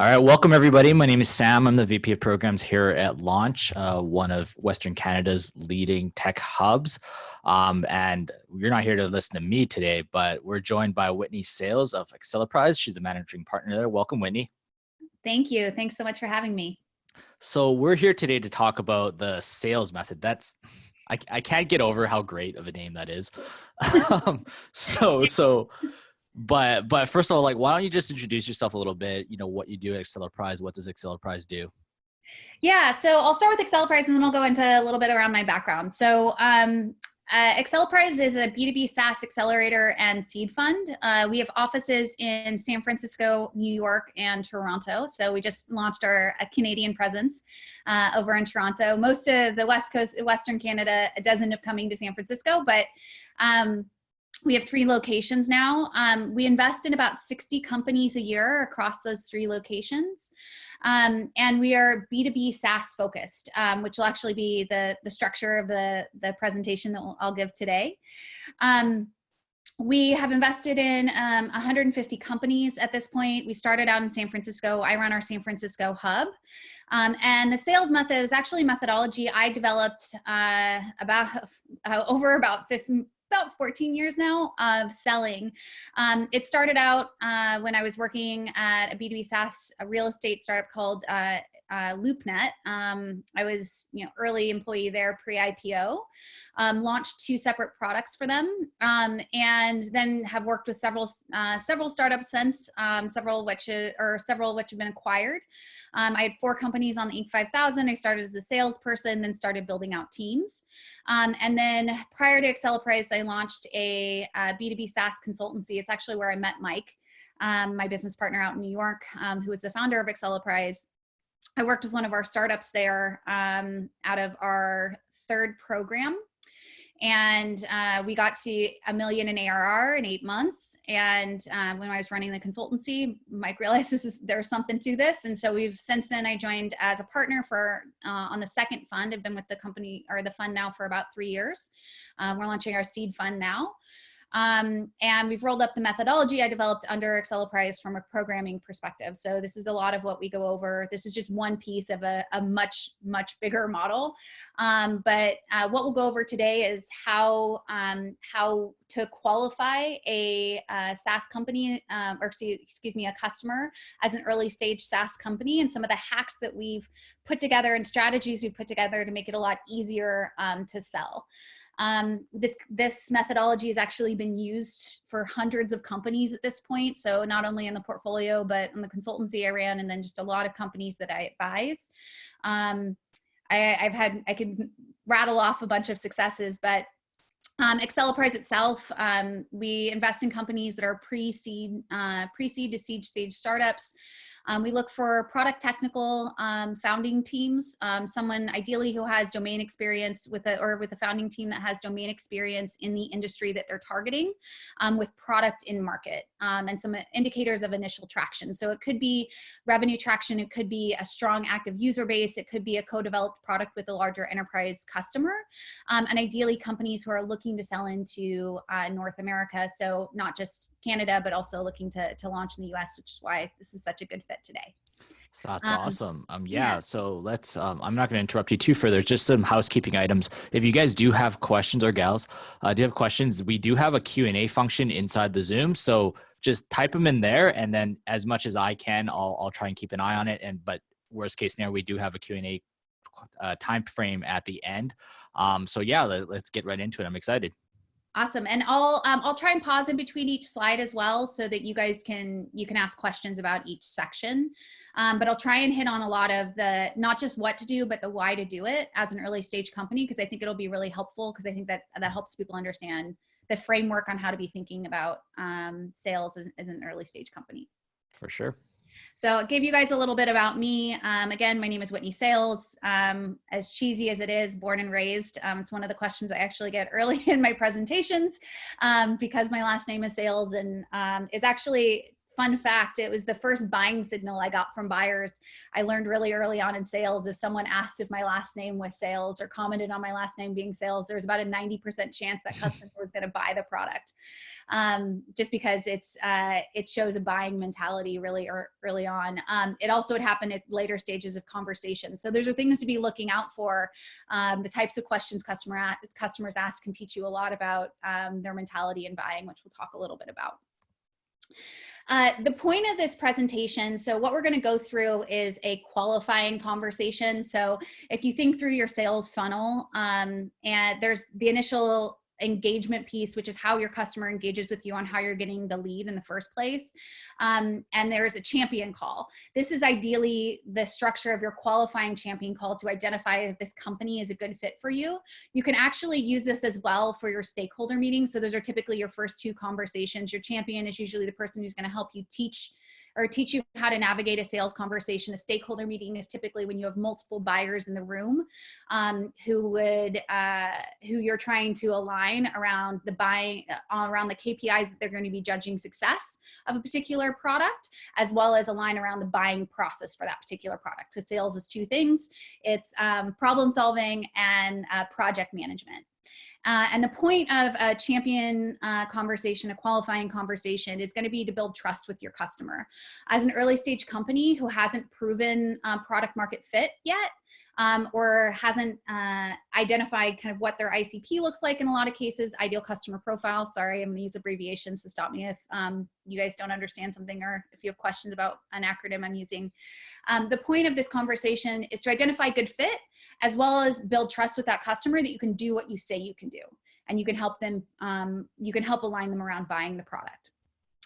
All right, welcome everybody. My name is Sam. I'm the VP of Programs here at Launch, one of Western Canada's leading tech hubs. And you're not here to listen to me today, but we're joined by Whitney Sales of Acceleprise. She's a managing partner there. Welcome, Whitney. Thank you. Thanks so much for having me. So we're here today to talk about the sales method. I can't get over how great of a name that is. But first of all, why don't you just introduce yourself a little bit, what you do at Acceleprise, what does Acceleprise do? Yeah, so I'll start with Acceleprise and then I'll go into a little bit around my background. So Acceleprise is a B2B SaaS accelerator and seed fund. We have offices in San Francisco, New York, and Toronto. So we just launched our Canadian presence over in Toronto. Most of the West Coast, Western Canada, does end up coming to San Francisco, but we have 3 locations now. We invest in about 60 companies a year across those 3 locations. And we are B2B SaaS focused, which will actually be the structure of the presentation that I'll give today. We have invested in 150 companies at this point. We started out in San Francisco. I run our San Francisco hub. And the sales method is actually a methodology I developed about 14 years now of selling. It started out when I was working at a B2B SaaS, a real estate startup called LoopNet. I was, early employee there pre-IPO, launched 2 separate products for them, and then have worked with several startups since, several of which have been acquired. I had 4 companies on the Inc. 5000. I started as a salesperson, then started building out teams. And then prior to Acceleprise, I launched a B2B SaaS consultancy. It's actually where I met Mike, my business partner out in New York, who was the founder of Acceleprise. I worked with one of our startups there out of our 3rd program. And we got to $1 million in ARR in 8 months. And when I was running the consultancy, Mike realized there's something to this. And so since then I joined as a partner on the 2nd fund. I've been with the company or the fund now for about 3 years. We're launching our seed fund now. And we've rolled up the methodology I developed under Acceleprise from a programming perspective. So this is a lot of what we go over. This is just one piece of a much, much bigger model. But what we'll go over today is how to qualify a SaaS company, a customer as an early stage SaaS company, and some of the hacks that we've put together and strategies we've put together to make it a lot easier to sell. This methodology has actually been used for hundreds of companies at this point. So not only in the portfolio, but in the consultancy I ran, and then just a lot of companies that I advise. I could rattle off a bunch of successes, but Acceleprise itself, we invest in companies that are pre-seed to seed stage startups. We look for product technical founding teams, someone ideally who has domain experience with a founding team that has domain experience in the industry that they're targeting, with product in market, and some indicators of initial traction. So it could be revenue traction, it could be a strong active user base, it could be a co-developed product with a larger enterprise customer, and ideally companies who are looking to sell into North America. So not just Canada, but also looking to launch in the US, which is why this is such a good fit today. So that's awesome. Yeah, so let's, I'm not going to interrupt you too further. Just some housekeeping items. If you guys do have questions, or gals, do have questions, we do have a Q&A function inside the Zoom. So just type them in there. And then as much as I can, I'll try and keep an eye on it. But worst case scenario, we do have a Q&A time frame at the end. So yeah, let's get right into it. I'm excited. Awesome. And I'll try and pause in between each slide as well, so that you guys can ask questions about each section. But I'll try and hit on a lot of the, not just what to do, but the why to do it as an early stage company, because I think it'll be really helpful, because I think that helps people understand the framework on how to be thinking about sales as an early stage company. For sure. So I'll give you guys a little bit about me. Again, my name is Whitney Sales. As cheesy as it is, born and raised. It's one of the questions I actually get early in my presentations, because my last name is Sales, and is actually fun fact, it was the first buying signal I got from buyers. I learned really early on in sales, if someone asked if my last name was Sales or commented on my last name being Sales, there was about a 90% chance that customer was going to buy the product. Just because it shows a buying mentality really early on. It also would happen at later stages of conversation. So those are things to be looking out for. The types of questions customers ask can teach you a lot about their mentality in buying, which we'll talk a little bit about. The point of this presentation, so what we're going to go through is a qualifying conversation. So if you think through your sales funnel, and there's the initial engagement piece, which is how your customer engages with you on how you're getting the lead in the first place. And there's a champion call. This is ideally the structure of your qualifying champion call to identify if this company is a good fit for you. You can actually use this as well for your stakeholder meetings. So those are typically your first two conversations. Your champion is usually the person who's going to help you teach you how to navigate a sales conversation. A stakeholder meeting is typically when you have multiple buyers in the room who you're trying to align around the buying, around the KPIs that they're going to be judging success of a particular product, as well as align around the buying process for that particular product. So sales is two things. It's problem solving and project management. And the point of a champion conversation, a qualifying conversation, is going to be to build trust with your customer. As an early stage company who hasn't proven product market fit yet, or hasn't identified kind of what their ICP looks like in a lot of cases, ideal customer profile. Sorry, I'm going to use abbreviations to stop me if you guys don't understand something or if you have questions about an acronym I'm using. The point of this conversation is to identify good fit, as well as build trust with that customer that you can do what you say you can do. And you can help them, you can help align them around buying the product.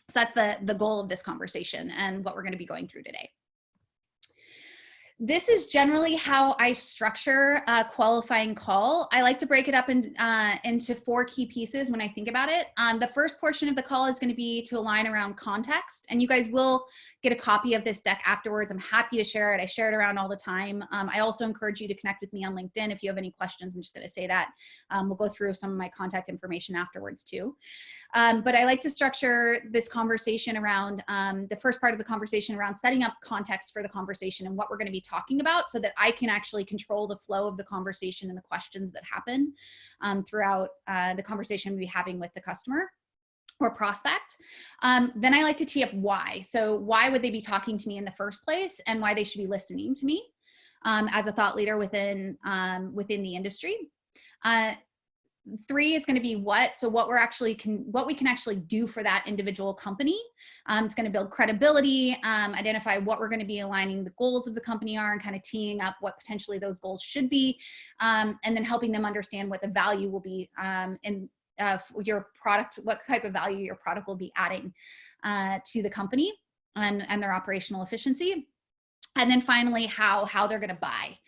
So that's the goal of this conversation and what we're going to be going through today. This is generally how I structure a qualifying call. I like to break it up into 4 key pieces when I think about it. The first portion of the call is going to be to align around context, and you guys will get a copy of this deck afterwards. I'm happy to share it. I share it around all the time. I also encourage you to connect with me on LinkedIn if you have any questions. I'm just going to say that. We'll go through some of my contact information afterwards too. But I like to structure this conversation around the first part of the conversation around setting up context for the conversation and what we're going to be talking about, so that I can actually control the flow of the conversation and the questions that happen throughout the conversation we'll be having with the customer or prospect. Then I like to tee up why. So why would they be talking to me in the first place, and why they should be listening to me as a thought leader within the industry. 3 is going to be what. So what we can actually do for that individual company. It's going to build credibility, identify what we're going to be aligning the goals of the company are, and kind of teeing up what potentially those goals should be, and then helping them understand what the value will be in your product, what type of value your product will be adding to the company and their operational efficiency. And then finally, how they're going to buy.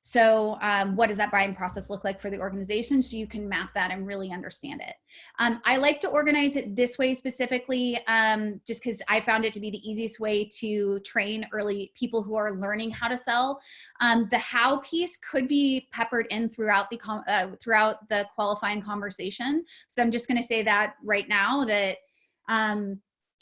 So what does that buying process look like for the organization, so you can map that and really understand it. I like to organize it this way specifically, just because I found it to be the easiest way to train early people who are learning how to sell. The how piece could be peppered in throughout the qualifying conversation. So I'm just going to say that right now, that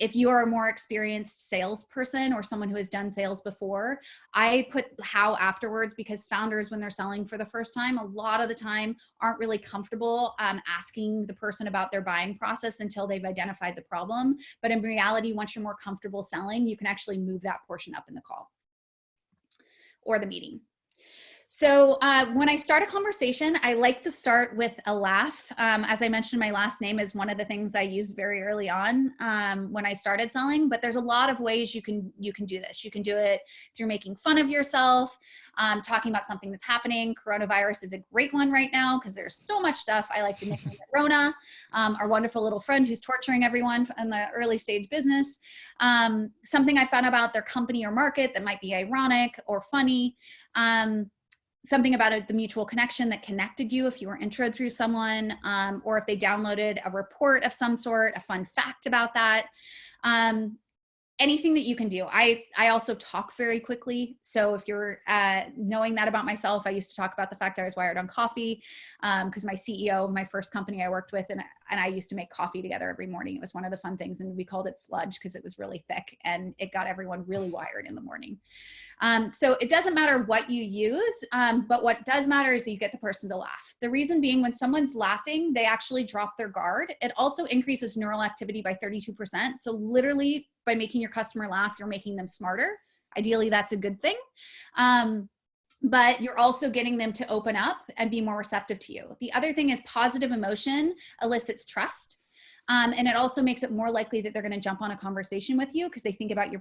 if you are a more experienced salesperson or someone who has done sales before, I put how afterwards, because founders, when they're selling for the first time, a lot of the time aren't really comfortable asking the person about their buying process until they've identified the problem. But in reality, once you're more comfortable selling, you can actually move that portion up in the call or the meeting. So when I start a conversation, I like to start with a laugh. As I mentioned, my last name is one of the things I used very early on when I started selling, but there's a lot of ways you can do this. You can do it through making fun of yourself, talking about something that's happening. Coronavirus is a great one right now because there's so much stuff. I like to nickname it Rona, our wonderful little friend who's torturing everyone in the early stage business. Something I found about their company or market that might be ironic or funny. Something about the mutual connection that connected you if you were introed through someone, or if they downloaded a report of some sort, a fun fact about that. Anything that you can do. I also talk very quickly. So if you're knowing that about myself, I used to talk about the fact I was wired on coffee because my CEO, my first company I worked with, and and I used to make coffee together every morning. It was one of the fun things. And we called it sludge because it was really thick and it got everyone really wired in the morning. So it doesn't matter what you use, but what does matter is that you get the person to laugh. The reason being, when someone's laughing, they actually drop their guard. It also increases neural activity by 32%. So literally by making your customer laugh, you're making them smarter. Ideally, that's a good thing. But you're also getting them to open up and be more receptive to you. The other thing is positive emotion elicits trust. And it also makes it more likely that they're going to jump on a conversation with you because they think about you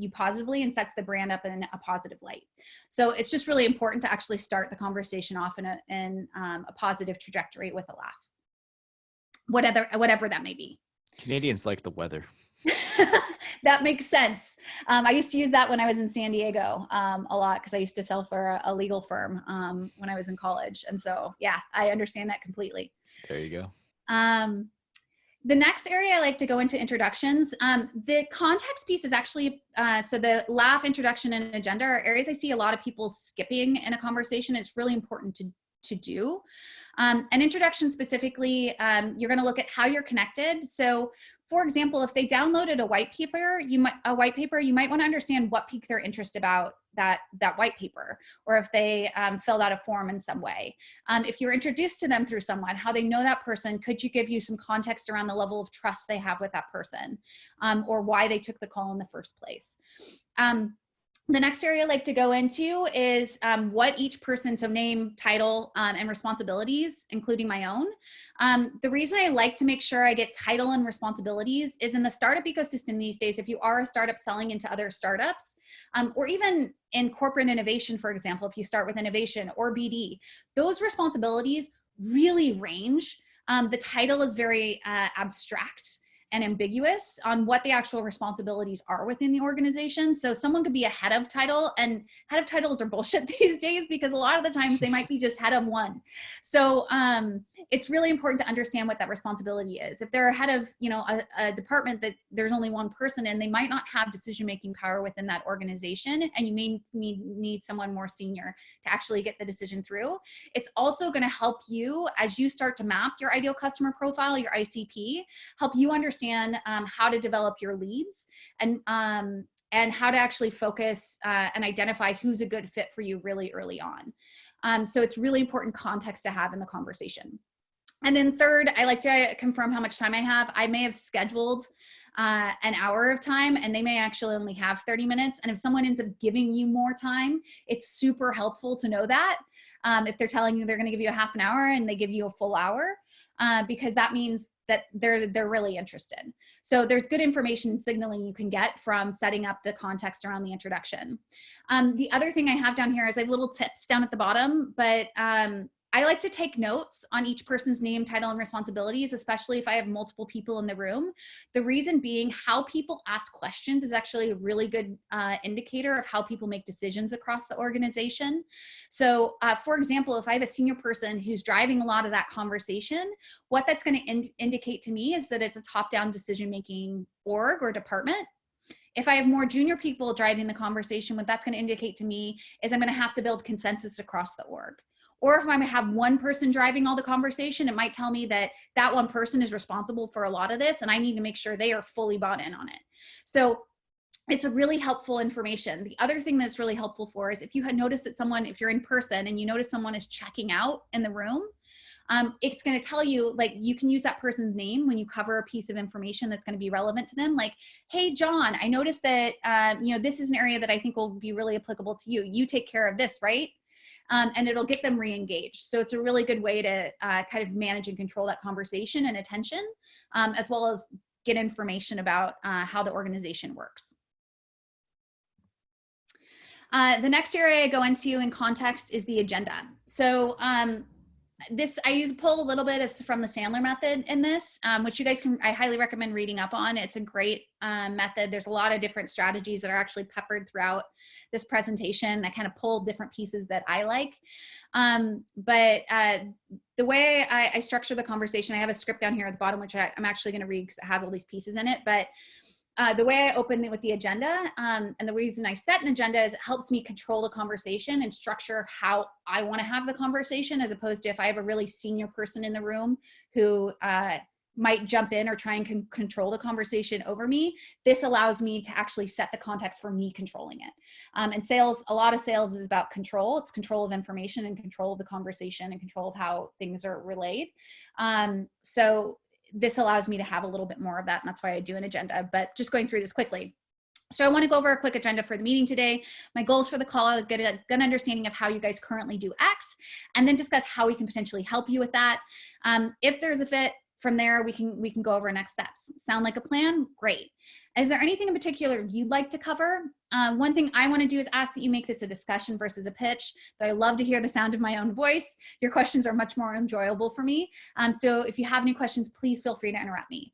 positively and sets the brand up in a positive light. So it's just really important to actually start the conversation off in a positive trajectory with a laugh, whatever that may be. Canadians like the weather. That makes sense. I used to use that when I was in San Diego a lot because I used to sell for a legal firm when I was in college. And so, yeah, I understand that completely. There you go. The next area I like to go into introductions. The context piece is actually, so the laugh, introduction, and agenda are areas I see a lot of people skipping in a conversation. It's really important to do. An introduction specifically, you're going to look at how you're connected. So for example, if they downloaded a white paper, you might want to understand what piqued their interest about that white paper, or if they filled out a form in some way. If you're introduced to them through someone, how they know that person, could you give you some context around the level of trust they have with that person, or why they took the call in the first place. The next area I like to go into is what each person's name, title, and responsibilities, including my own. The reason I like to make sure I get title and responsibilities is in the startup ecosystem these days, if you are a startup selling into other startups, or even in corporate innovation, for example, if you start with innovation or BD, those responsibilities really range. The title is very abstract and ambiguous on what the actual responsibilities are within the organization. So someone could be a head of title, and head of titles are bullshit these days because a lot of the times they might be just head of one. So it's really important to understand what that responsibility is. If they're a head of, a department that there's only one person in, they might not have decision-making power within that organization, and you may need someone more senior to actually get the decision through. It's also going to help you as you start to map your ideal customer profile, your ICP, help you understand how to develop your leads and how to actually focus and identify who's a good fit for you really early on. So it's really important context to have in the conversation. And then third, I like to confirm how much time I have. I may have scheduled an hour of time and they may actually only have 30 minutes. And if someone ends up giving you more time, it's super helpful to know that. If they're telling you they're going to give you a half an hour and they give you a full hour, because that means that they're really interested. So there's good information and signaling you can get from setting up the context around the introduction. The other thing I have down here is I have little tips down at the bottom, but I like to take notes on each person's name, title, and responsibilities, especially if I have multiple people in the room. The reason being, how people ask questions is actually a really good indicator of how people make decisions across the organization. So for example, if I have a senior person who's driving a lot of that conversation, what that's going to indicate to me is that it's a top-down decision-making org or department. If I have more junior people driving the conversation, what that's going to indicate to me is I'm going to have to build consensus across the org. Or if I have one person driving all the conversation, it might tell me that that one person is responsible for a lot of this and I need to make sure they are fully bought in on it. So it's a really helpful information. The other thing that's really helpful for is if you had noticed that someone, if you're in person and you notice someone is checking out in the room, it's going to tell you, like, you can use that person's name when you cover a piece of information that's going to be relevant to them. Like, hey, John, I noticed that, this is an area that I think will be really applicable to you. You take care of this, right? And it'll get them re-engaged. So it's a really good way to kind of manage and control that conversation and attention, as well as get information about how the organization works. The next area I go into in context is the agenda. So I pull a little bit from the Sandler method in this, which you guys I highly recommend reading up on. It's a great method. There's a lot of different strategies that are actually peppered throughout this presentation. I kind of pulled different pieces that I like. But the way I structure the conversation, I have a script down here at the bottom, which I'm actually going to read because it has all these pieces in it. But the way I open it with the agenda, and the reason I set an agenda is it helps me control the conversation and structure how I want to have the conversation, as opposed to if I have a really senior person in the room who might jump in or try and control the conversation over me. This allows me to actually set the context for me controlling it. And sales, a lot of sales is about control. It's control of information and control of the conversation and control of how things are relayed. So this allows me to have a little bit more of that. And that's why I do an agenda, but just going through this quickly. So I want to go over a quick agenda for the meeting today. My goals for the call, get a good understanding of how you guys currently do X, and then discuss how we can potentially help you with that. If there's a fit, from there, we can go over next steps. Sound like a plan? Great. Is there anything in particular you'd like to cover? One thing I want to do is ask that you make this a discussion versus a pitch. But I love to hear the sound of my own voice. Your questions are much more enjoyable for me. So if you have any questions, please feel free to interrupt me.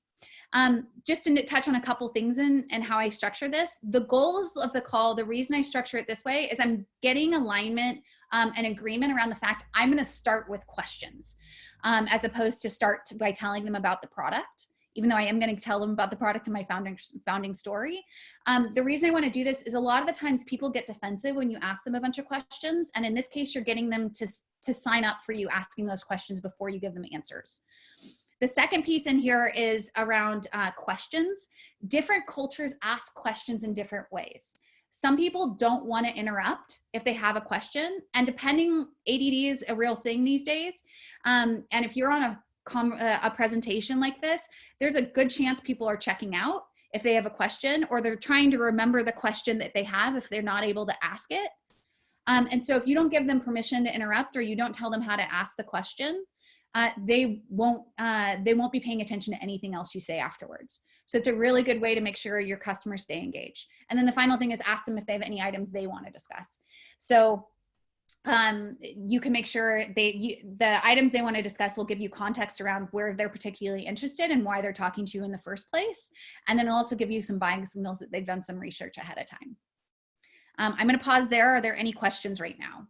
Just to touch on a couple things and how I structure this, the goals of the call, the reason I structure it this way is I'm getting alignment and agreement around the fact I'm going to start with questions as opposed to start by telling them about the product, even though I am going to tell them about the product in my founding story. The reason I want to do this is a lot of the times people get defensive when you ask them a bunch of questions. And in this case, you're getting them to sign up for you asking those questions before you give them answers. The second piece in here is around questions. Different cultures ask questions in different ways. Some people don't want to interrupt if they have a question. And depending, ADD is a real thing these days. And if you're on a presentation like this, there's a good chance people are checking out if they have a question, or they're trying to remember the question that they have if they're not able to ask it. And so if you don't give them permission to interrupt, or you don't tell them how to ask the question, they won't be paying attention to anything else you say afterwards. So it's a really good way to make sure your customers stay engaged. And then the final thing is ask them if they have any items they want to discuss. So you can make sure the items they want to discuss will give you context around where they're particularly interested and why they're talking to you in the first place. And then it'll also give you some buying signals that they've done some research ahead of time. I'm going to pause there. Are there any questions right now?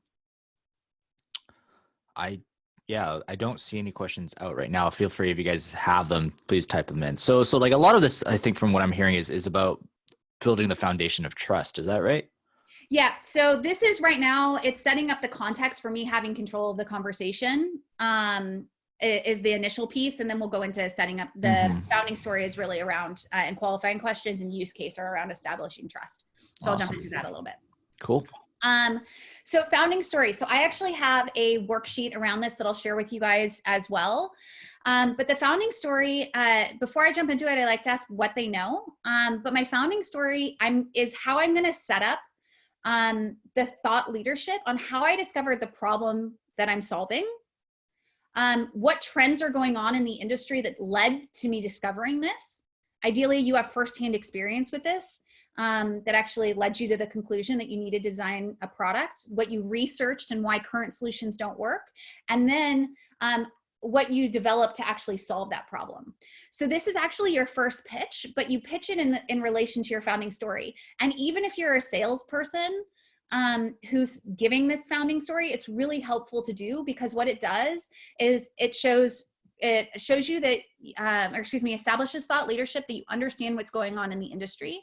Yeah, I don't see any questions out right now. Feel free, if you guys have them, please type them in. So like a lot of this, I think from what I'm hearing is about building the foundation of trust. Is that right? Yeah. So this is right now, it's setting up the context for me having control of the conversation is the initial piece. And then we'll go into setting up the founding story is really around and qualifying questions, and use case are around establishing trust. So I'll jump into that a little bit. Cool. So founding story. So I actually have a worksheet around this that I'll share with you guys as well. But the founding story, before I jump into it, I like to ask what they know. But my founding story is how I'm going to set up the thought leadership on how I discovered the problem that I'm solving. What trends are going on in the industry that led to me discovering this. Ideally, you have firsthand experience with this. That actually led you to the conclusion that you need to design a product, what you researched and why current solutions don't work, and then what you developed to actually solve that problem. So this is actually your first pitch, but you pitch it in relation to your founding story. And even if you're a salesperson who's giving this founding story, it's really helpful to do, because what it does is it shows you that, establishes thought leadership, that you understand what's going on in the industry.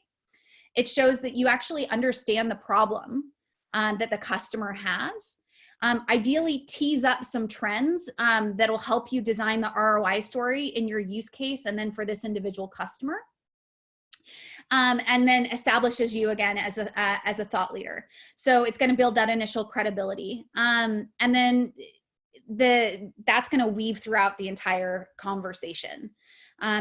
It shows that you actually understand the problem that the customer has. Ideally, tease up some trends that'll help you design the ROI story in your use case and then for this individual customer. And then establishes you again as a thought leader. So it's going to build that initial credibility. And then that's going to weave throughout the entire conversation.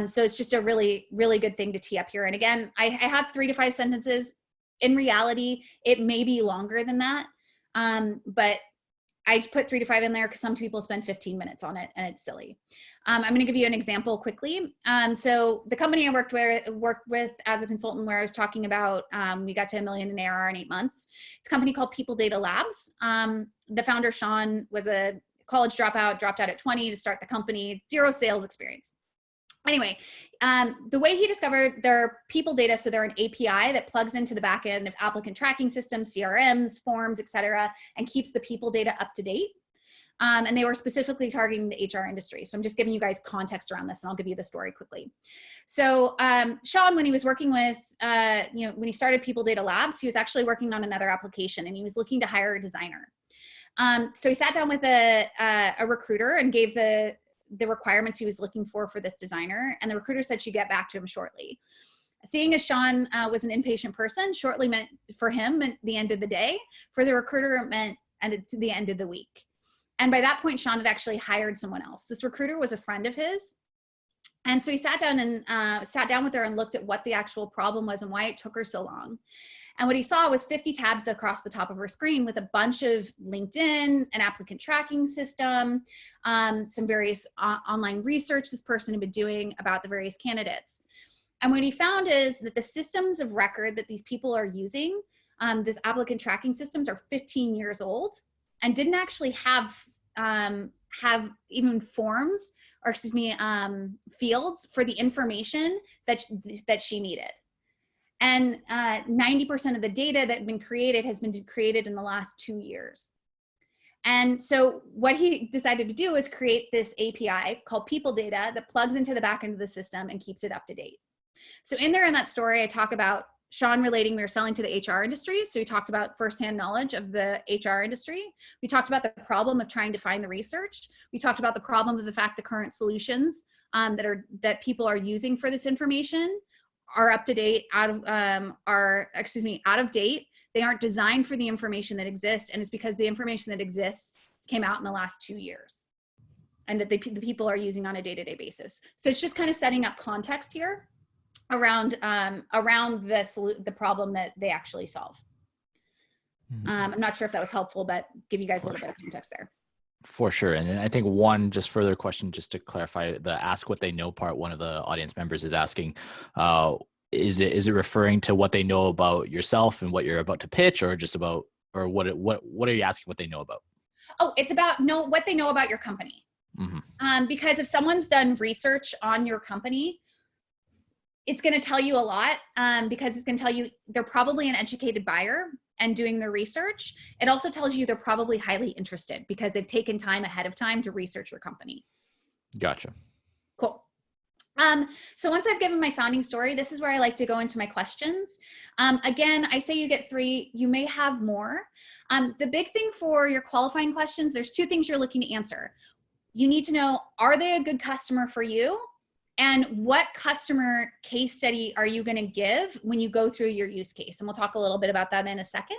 So it's just a really, really good thing to tee up here. And again, I have 3 to 5 sentences. In reality, it may be longer than that. But I put 3 to 5 in there because some people spend 15 minutes on it and it's silly. I'm going to give you an example quickly. So the company I worked with as a consultant, where I was talking about, we got to $1 million in ARR in 8 months. It's a company called People Data Labs. The founder, Sean, was a college dropout, dropped out at 20 to start the company, 0 sales experience. Anyway, the way he discovered their people data, so they're an API that plugs into the back end of applicant tracking systems, CRMs, forms, et cetera, and keeps the people data up to date. And they were specifically targeting the HR industry. So I'm just giving you guys context around this, and I'll give you the story quickly. So Sean, when he was working with, when he started People Data Labs, he was actually working on another application, and he was looking to hire a designer. So he sat down with a recruiter and gave the the requirements he was looking for this designer. And the recruiter said she'd get back to him shortly. Seeing as Sean was an impatient person, shortly meant for him meant the end of the day. For the recruiter, it meant the end of the week. And by that point, Sean had actually hired someone else. This recruiter was a friend of his. And so he sat down with her and looked at what the actual problem was and why it took her so long. And what he saw was 50 tabs across the top of her screen with a bunch of LinkedIn, an applicant tracking system, some various online research this person had been doing about the various candidates. And what he found is that the systems of record that these people are using, this applicant tracking systems, are 15 years old and didn't actually have even forms, or excuse me, fields for the information that she needed. And 90% of the data that had been created has been created in the last 2 years. And so what he decided to do is create this API called People Data that plugs into the back end of the system and keeps it up to date. So in that story, I talk about Sean relating we were selling to the HR industry. So we talked about firsthand knowledge of the HR industry. We talked about the problem of trying to find the research. We talked about the problem of the fact the current solutions that people are using for this information are up to date, out of date. They aren't designed for the information that exists, and it's because the information that exists came out in the last 2 years, and that the people are using on a day-to-day basis. So it's just kind of setting up context here around the problem that they actually solve. I'm not sure if that was helpful, but give you guys a little bit of context there. For sure. And I think one just further question, just to clarify the ask what they know part, one of the audience members is asking, is it referring to what they know about yourself and what you're about to pitch, or just about, or what are you asking what they know about? Oh, it's about what they know about your company. Because if someone's done research on your company, it's going to tell you a lot, because it's going to tell you they're probably an educated buyer and doing their research. It also tells you they're probably highly interested because they've taken time ahead of time to research your company. Gotcha. Cool. So once I've given my founding story, this is where I like to go into my questions. Again, I say you get 3, you may have more. The big thing for your qualifying questions, there's 2 things you're looking to answer. You need to know, are they a good customer for you? And what customer case study are you going to give when you go through your use case? And we'll talk a little bit about that in a second.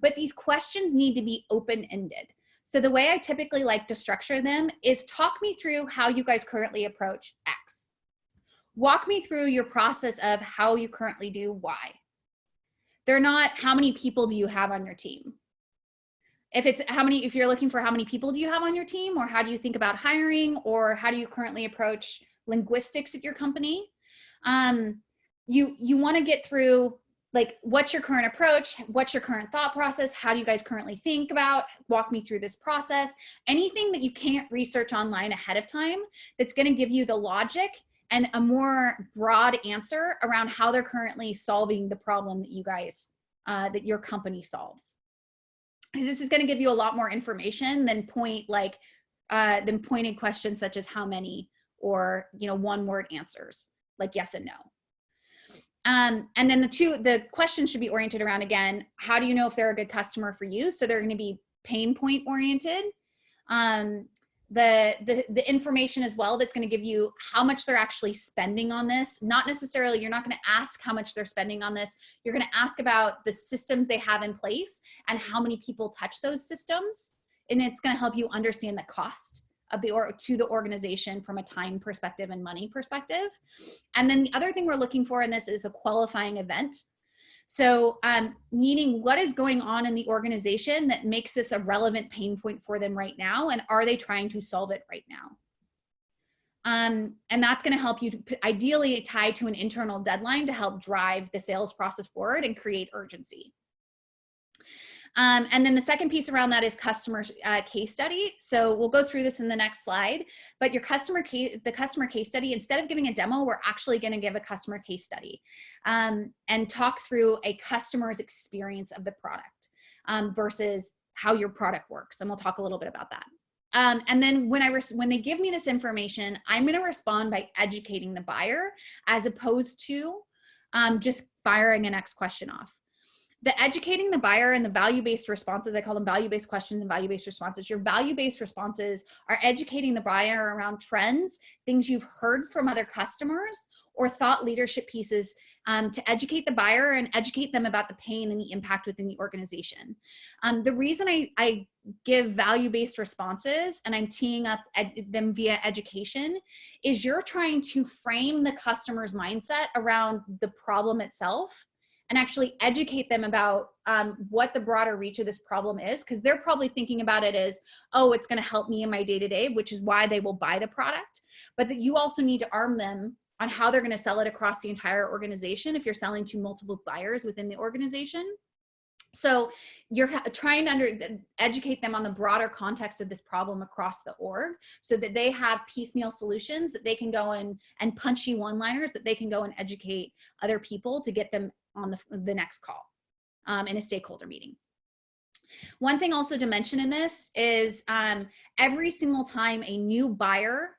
But these questions need to be open-ended. So the way I typically like to structure them is talk me through how you guys currently approach X. Walk me through your process of how you currently do Y. They're not, how many people do you have on your team? If you're looking for how many people do you have on your team, or how do you think about hiring, or how do you currently approach linguistics at your company? You want to get through, like, what's your current approach? What's your current thought process? How do you guys currently think about? Walk me through this process. Anything that you can't research online ahead of time that's going to give you the logic and a more broad answer around how they're currently solving the problem that you guys, that your company solves. Because this is going to give you a lot more information than pointed questions such as how many, or, one-word answers like yes and no. And then the questions should be oriented around, again, how do you know if they're a good customer for you? So they're going to be pain point oriented. The information as well that's going to give you how much they're actually spending on this. Not necessarily, you're not going to ask how much they're spending on this. You're going to ask about the systems they have in place and how many people touch those systems. And it's going to help you understand the cost of to the organization from a time perspective and money perspective. And then the other thing we're looking for in this is a qualifying event. So meaning, what is going on in the organization that makes this a relevant pain point for them right now? And are they trying to solve it right now? And that's going to help you to ideally tie to an internal deadline to help drive the sales process forward and create urgency. And then the second piece around that is customer case study. So we'll go through this in the next slide, but the customer case study, instead of giving a demo, we're actually going to give a customer case study and talk through a customer's experience of the product versus how your product works. And we'll talk a little bit about that. And then when they give me this information, I'm going to respond by educating the buyer as opposed to just firing a next question off. The educating the buyer and the value-based responses, I call them value-based questions and value-based responses. Your value-based responses are educating the buyer around trends, things you've heard from other customers, or thought leadership pieces to educate the buyer and educate them about the pain and the impact within the organization. The reason I give value-based responses and I'm teeing up them via education is you're trying to frame the customer's mindset around the problem itself and actually educate them about what the broader reach of this problem is, because they're probably thinking about it as, oh, it's going to help me in my day-to-day, which is why they will buy the product. But that you also need to arm them on how they're going to sell it across the entire organization if you're selling to multiple buyers within the organization. So you're trying to educate them on the broader context of this problem across the org so that they have piecemeal solutions that they can go in and punchy one-liners that they can go and educate other people to get them on the next call in a stakeholder meeting. One thing also to mention in this is every single time a new buyer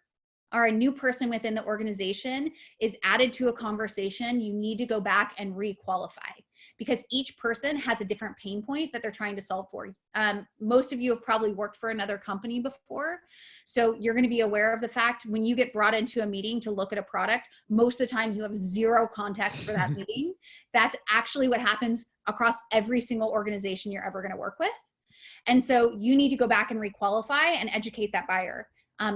or a new person within the organization is added to a conversation, you need to go back and requalify, because each person has a different pain point that they're trying to solve for. Most of you have probably worked for another company before, so you're going to be aware of the fact when you get brought into a meeting to look at a product, most of the time you have zero context for that meeting. That's actually what happens across every single organization you're ever going to work with. And so you need to go back and requalify and educate that buyer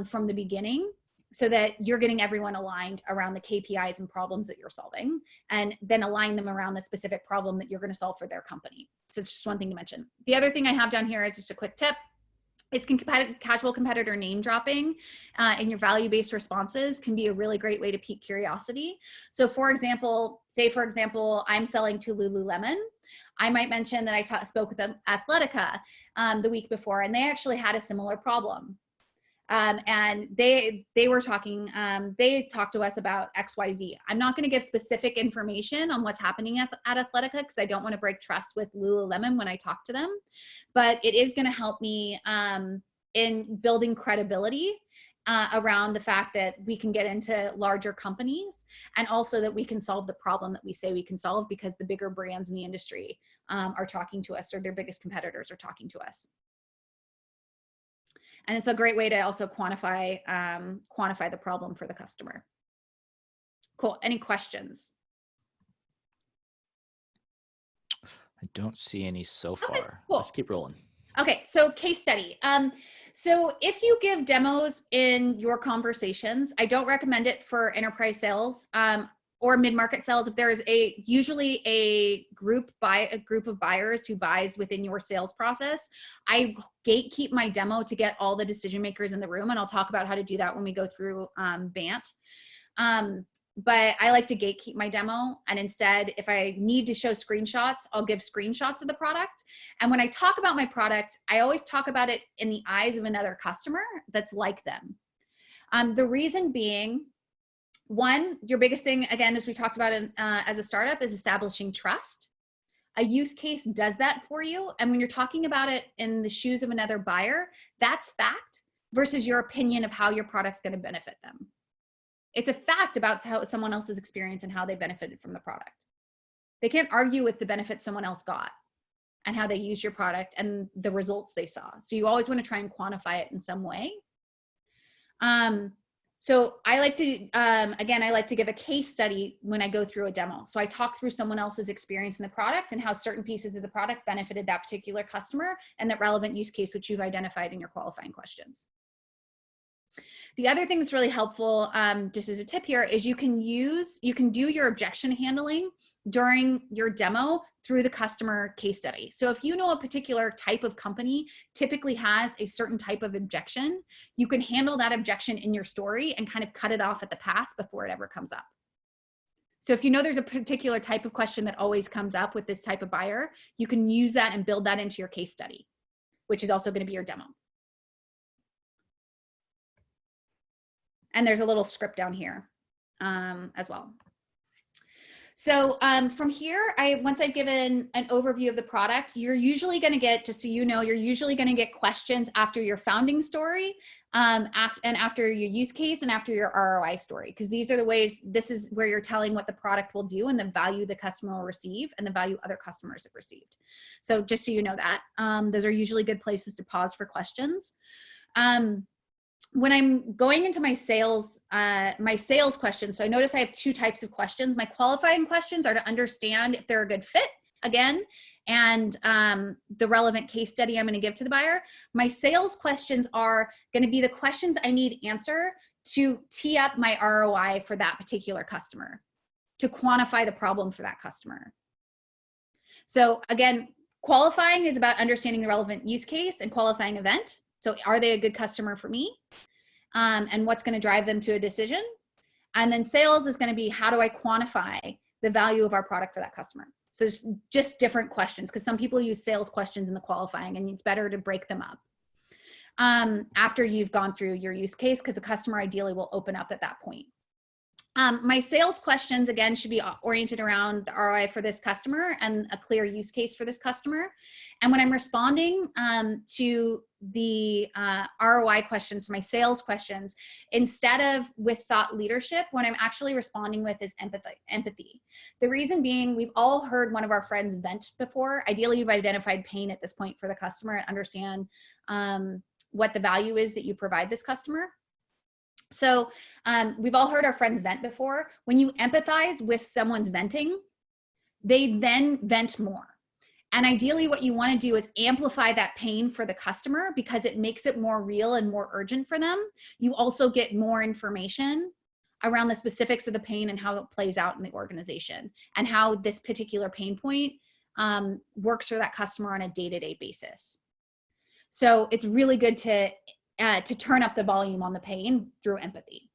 from the beginning, so that you're getting everyone aligned around the KPIs and problems that you're solving, and then align them around the specific problem that you're going to solve for their company. So it's just one thing to mention. The other thing I have down here is just a quick tip. It's casual competitor name dropping in your value-based responses can be a really great way to pique curiosity. So for example, say for example, I'm selling to Lululemon. I might mention that I spoke with Athletica the week before, and they actually had a similar problem. And they were talking, they talked to us about XYZ. I'm not going to give specific information on what's happening at Athletica because I don't want to break trust with Lululemon when I talk to them, but it is going to help me in building credibility around the fact that we can get into larger companies, and also that we can solve the problem that we say we can solve because the bigger brands in the industry are talking to us, or their biggest competitors are talking to us. And it's a great way to also quantify the problem for the customer. Cool. Any questions? I don't see any so far. Okay, cool. Let's keep rolling. Okay, so case study. So if you give demos in your conversations, I don't recommend it for enterprise sales or mid-market sales. If there is usually a group of buyers who buys within your sales process, I gatekeep my demo to get all the decision makers in the room, and I'll talk about how to do that when we go through BANT. But I like to gatekeep my demo, and instead, if I need to show screenshots, I'll give screenshots of the product. And when I talk about my product, I always talk about it in the eyes of another customer that's like them. The reason being, one, your biggest thing, again, as we talked about as a startup, is establishing trust. A use case does that for you. And when you're talking about it in the shoes of another buyer, that's fact versus your opinion of how your product's going to benefit them. It's a fact about how someone else's experience and how they benefited from the product. They can't argue with the benefits someone else got and how they used your product and the results they saw. So you always want to try and quantify it in some way. So I like to, again, I like to give a case study when I go through a demo. So I talk through someone else's experience in the product and how certain pieces of the product benefited that particular customer and that relevant use case, which you've identified in your qualifying questions. The other thing that's really helpful, just as a tip here, is you can do your objection handling during your demo through the customer case study. So if you know a particular type of company typically has a certain type of objection, you can handle that objection in your story and kind of cut it off at the pass before it ever comes up. So if you know there's a particular type of question that always comes up with this type of buyer, you can use that and build that into your case study, which is also going to be your demo. And there's a little script down here as well. So from here, once I've given an overview of the product, you're usually going to get, just so you know, you're usually going to get questions after your founding story, and after your use case and after your ROI story, because these are the ways, this is where you're telling what the product will do and the value the customer will receive and the value other customers have received. So just so you know that, those are usually good places to pause for questions. When I'm going into my sales questions, so I notice I have two types of questions. My qualifying questions are to understand if they're a good fit, again, and the relevant case study I'm going to give to the buyer. My sales questions are going to be the questions I need answer to tee up my ROI for that particular customer, to quantify the problem for that customer. So again, qualifying is about understanding the relevant use case and qualifying event. So are they a good customer for me? And what's going to drive them to a decision? And then sales is going to be, how do I quantify the value of our product for that customer? So it's just different questions, because some people use sales questions in the qualifying, and it's better to break them up after you've gone through your use case, because the customer ideally will open up at that point. My sales questions, again, should be oriented around the ROI for this customer and a clear use case for this customer. And when I'm responding to the ROI questions, my sales questions, instead of with thought leadership, what I'm actually responding with is empathy. The reason being, we've all heard one of our friends vent before. Ideally, you've identified pain at this point for the customer and understand what the value is that you provide this customer. So we've all heard our friends vent before. When you empathize with someone's venting, they then vent more. And ideally what you want to do is amplify that pain for the customer, because it makes it more real and more urgent for them. You also get more information around the specifics of the pain and how it plays out in the organization, and how this particular pain point works for that customer on a day-to-day basis. So it's really good to turn up the volume on the pain through empathy.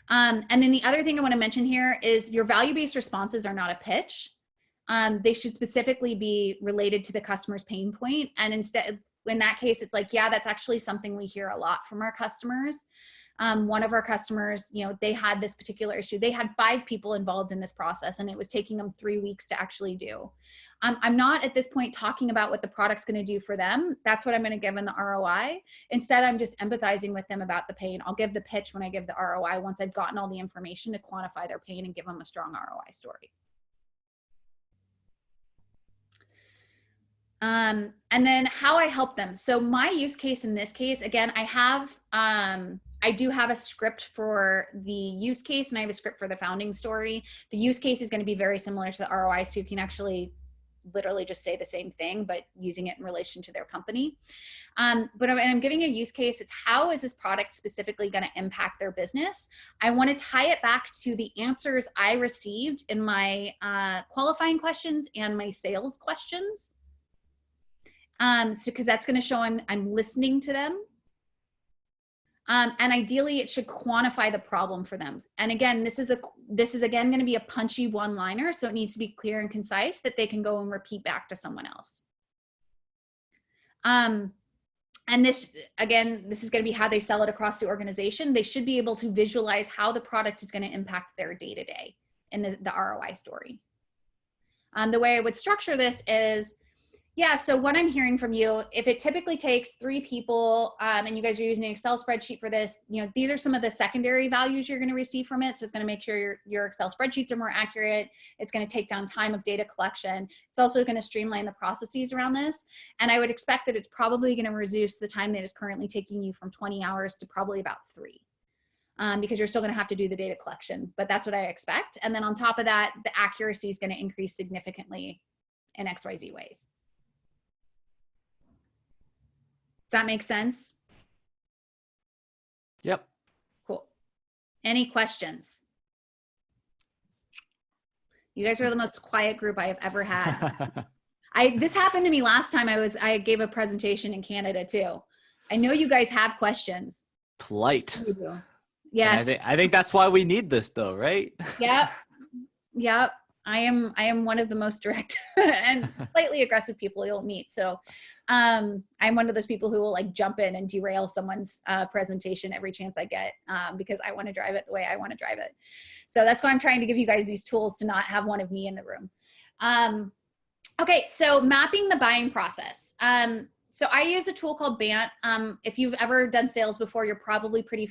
And then the other thing I want to mention here is your value-based responses are not a pitch. They should specifically be related to the customer's pain point. And instead, in that case, it's like, yeah, that's actually something we hear a lot from our customers. One of our customers, you know, they had this particular issue. They had 5 people involved in this process, and it was taking them 3 weeks to actually do. I'm not at this point talking about what the product's going to do for them. That's what I'm going to give in the ROI. Instead, I'm just empathizing with them about the pain. I'll give the pitch when I give the ROI, once I've gotten all the information to quantify their pain and give them a strong ROI story. And then how I help them. So my use case in this case, again, I do have a script for the use case, and I have a script for the founding story. The use case is going to be very similar to the ROI, so you can actually literally just say the same thing, but using it in relation to their company. But when I'm giving a use case, it's how is this product specifically going to impact their business? I want to tie it back to the answers I received in my qualifying questions and my sales questions. Because that's going to show I'm listening to them. And ideally, it should quantify the problem for them. And again, this is again going to be a punchy one-liner, so it needs to be clear and concise that they can go and repeat back to someone else. And this is going to be how they sell it across the organization. They should be able to visualize how the product is going to impact their day-to-day in the ROI story. The way I would structure this is, yeah, so what I'm hearing from you, if it typically takes 3 people and you guys are using an Excel spreadsheet for this, you know, these are some of the secondary values you're going to receive from it. So it's going to make sure your Excel spreadsheets are more accurate. It's going to take down time of data collection. It's also going to streamline the processes around this. And I would expect that it's probably going to reduce the time that is currently taking you from 20 hours to probably about 3. Because you're still going to have to do the data collection, but that's what I expect. And then on top of that, the accuracy is going to increase significantly in XYZ ways. Does that make sense? Yep. Cool. Any questions? You guys are the most quiet group I have ever had. This happened to me last time I gave a presentation in Canada too. I know you guys have questions. Polite. You do. Yes. I think that's why we need this though, right? Yep. Yep. I am one of the most direct and slightly aggressive people you'll meet. So I'm one of those people who will like jump in and derail someone's presentation every chance I get because I want to drive it the way I want to drive it. So that's why I'm trying to give you guys these tools to not have one of me in the room. Okay, so mapping the buying process. So I use a tool called BANT. If you've ever done sales before, you're probably pretty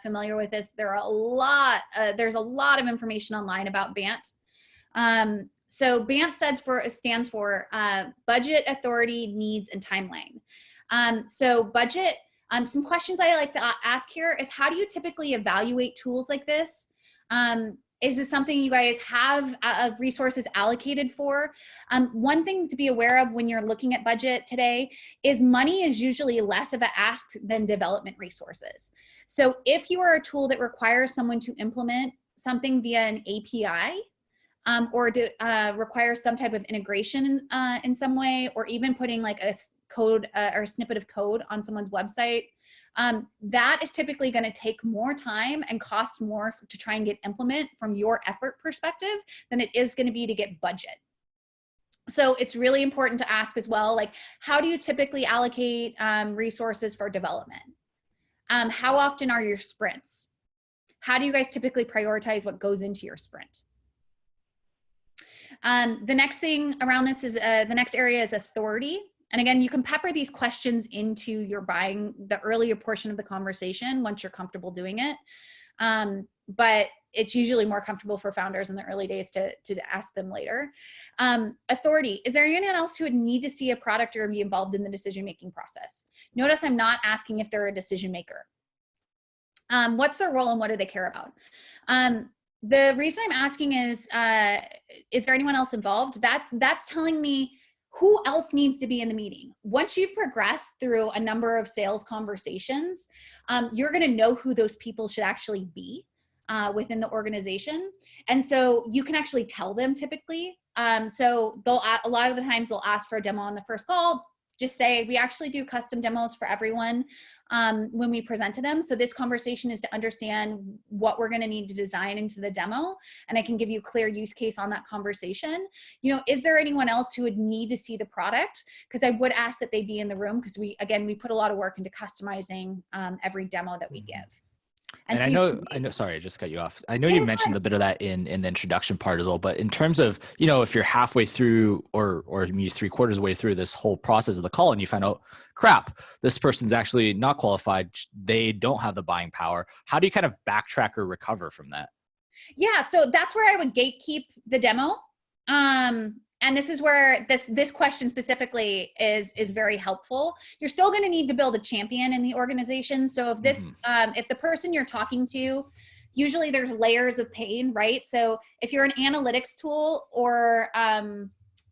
familiar with this. There's a lot of information online about BANT. So BANT stands for budget, authority, needs, and timeline. So budget, some questions I like to ask here is, how do you typically evaluate tools like this? Is this something you guys have resources allocated for? One thing to be aware of when you're looking at budget today is money is usually less of an ask than development resources. So if you are a tool that requires someone to implement something via an API, or to require some type of integration in some way, or even putting like a code or a snippet of code on someone's website, that is typically going to take more time and cost more to try and get implement from your effort perspective than it is going to be to get budget. So it's really important to ask as well, like, how do you typically allocate resources for development? How often are your sprints? How do you guys typically prioritize what goes into your sprint? The next thing around this is the next area is authority. And again, you can pepper these questions into your the earlier portion of the conversation once you're comfortable doing it. But it's usually more comfortable for founders in the early days to ask them later. Authority, is there anyone else who would need to see a product or be involved in the decision-making process? Notice I'm not asking if they're a decision maker. What's their role and what do they care about? The reason I'm asking is there anyone else involved? That's telling me who else needs to be in the meeting. Once you've progressed through a number of sales conversations, you're going to know who those people should actually be within the organization. And so you can actually tell them typically. So a lot of the times they'll ask for a demo on the first call. Just say, we actually do custom demos for everyone when we present to them. So this conversation is to understand what we're going to need to design into the demo. And I can give you a clear use case on that conversation. You know, is there anyone else who would need to see the product? Because I would ask that they be in the room, because we put a lot of work into customizing every demo that we give. And I know, sorry, I just cut you off. I know you mentioned a bit of that in the introduction part as well, but in terms of, you know, if you're halfway through or maybe 3/4 of the way through this whole process of the call and you find out, crap, this person's actually not qualified, they don't have the buying power. How do you kind of backtrack or recover from that? Yeah, so that's where I would gatekeep the demo. And this is where this question specifically is very helpful. You're still going to need to build a champion in the organization. So if this, if the person you're talking to, usually there's layers of pain, right? So if you're an analytics tool or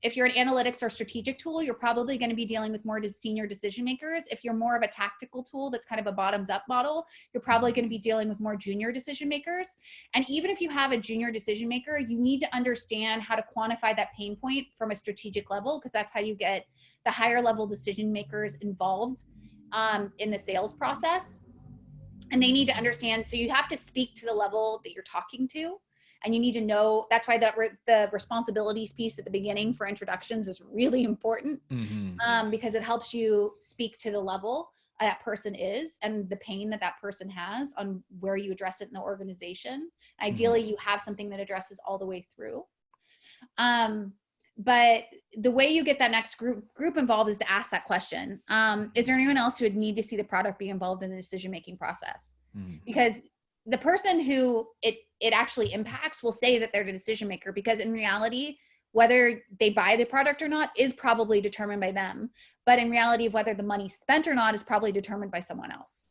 if you're an analytics or strategic tool, you're probably going to be dealing with more senior decision makers. If you're more of a tactical tool that's kind of a bottoms up model, you're probably going to be dealing with more junior decision makers. And even if you have a junior decision maker, you need to understand how to quantify that pain point from a strategic level, because that's how you get the higher level decision makers involved in the sales process. And they need to understand, so you have to speak to the level that you're talking to. And you need to know, that's why the responsibilities piece at the beginning for introductions is really important, because it helps you speak to the level that person is and the pain that person has on where you address it in the organization. Ideally, you have something that addresses all the way through. But the way you get that next group involved is to ask that question. Is there anyone else who would need to see the product be involved in the decision-making process? Because the person who it actually impacts will say that they're the decision maker, because in reality, whether they buy the product or not is probably determined by them. But in reality, of whether the money's spent or not is probably determined by someone else.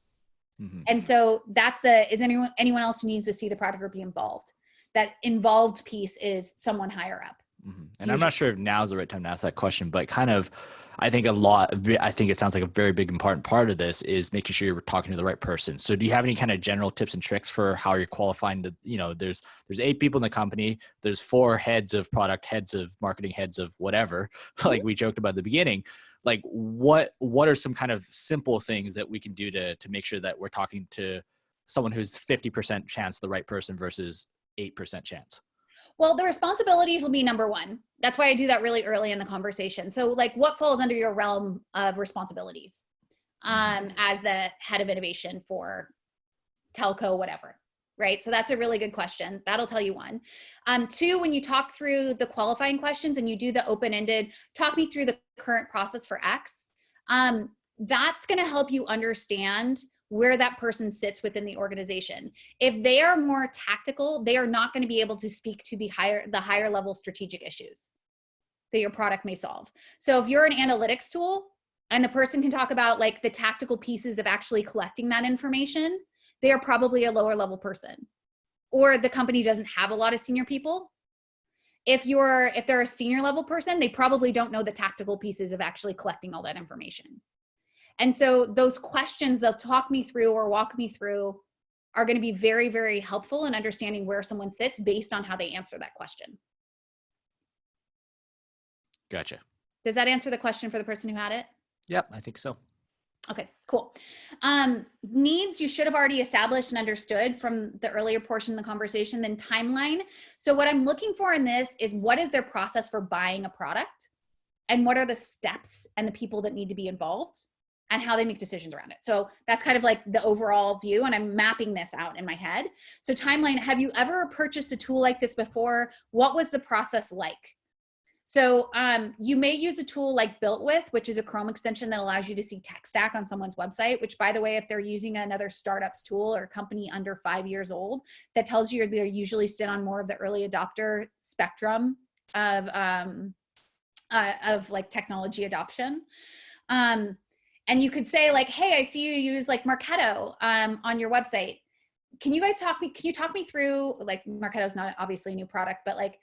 And so that's is anyone else who needs to see the product or be involved. That involved piece is someone higher up. And I'm not sure if now is the right time to ask that question, but kind of, I think it sounds like a very big important part of this is making sure you're talking to the right person. So do you have any kind of general tips and tricks for how you're qualifying to, you know, there's 8 people in the company, there's 4 heads of product, heads of marketing, heads of whatever, like we joked about at the beginning. Like what are some kind of simple things that we can do to make sure that we're talking to someone who's 50% chance the right person versus 8% chance? Well, the responsibilities will be number one. That's why I do that really early in the conversation. So like what falls under your realm of responsibilities as the head of innovation for telco, whatever, right? So that's a really good question. That'll tell you one. Two, when you talk through the qualifying questions and you do the open-ended, talk me through the current process for X, that's going to help you understand where that person sits within the organization. If they are more tactical, they are not going to be able to speak to the higher level strategic issues that your product may solve. So if you're an analytics tool and the person can talk about like the tactical pieces of actually collecting that information, they are probably a lower level person, or the company doesn't have a lot of senior people. If they're a senior level person, they probably don't know the tactical pieces of actually collecting all that information. And so those questions they'll talk me through or walk me through are going to be very, very helpful in understanding where someone sits based on how they answer that question. Gotcha. Does that answer the question for the person who had it? Yep, I think so. Okay, cool. Needs you should have already established and understood from the earlier portion of the conversation. Then timeline. So what I'm looking for in this is what is their process for buying a product, and what are the steps and the people that need to be involved, and how they make decisions around it. So that's kind of like the overall view, and I'm mapping this out in my head. So timeline, have you ever purchased a tool like this before? What was the process like? So you may use a tool like Built With, which is a Chrome extension that allows you to see tech stack on someone's website, which by the way, if they're using another startup's tool or company under 5 years old, that tells you they usually sit on more of the early adopter spectrum of like technology adoption. And you could say like, hey, I see you use like Marketo on your website. Can you talk me through, like Marketo is not obviously a new product, but like,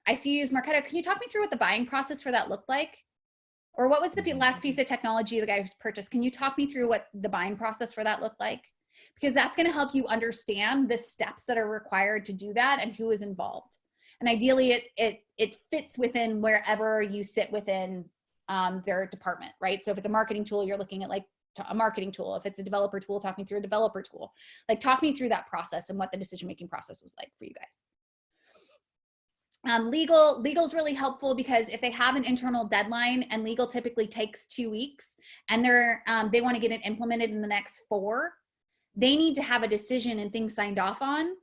I see you use Marketo. Can you talk me through what the buying process for that looked like? Or what was the last piece of technology the guy purchased? Can you talk me through what the buying process for that looked like? Because that's going to help you understand the steps that are required to do that and who is involved. And ideally it fits within wherever you sit within their department, right? So if it's a marketing tool, you're looking at like a marketing tool. If it's a developer tool, talk me through a developer tool. Like talk me through that process and what the decision-making process was like for you guys. Legal is really helpful because if they have an internal deadline, and legal typically takes 2 weeks, and they want to get it implemented in the next 4, they need to have a decision and things signed off on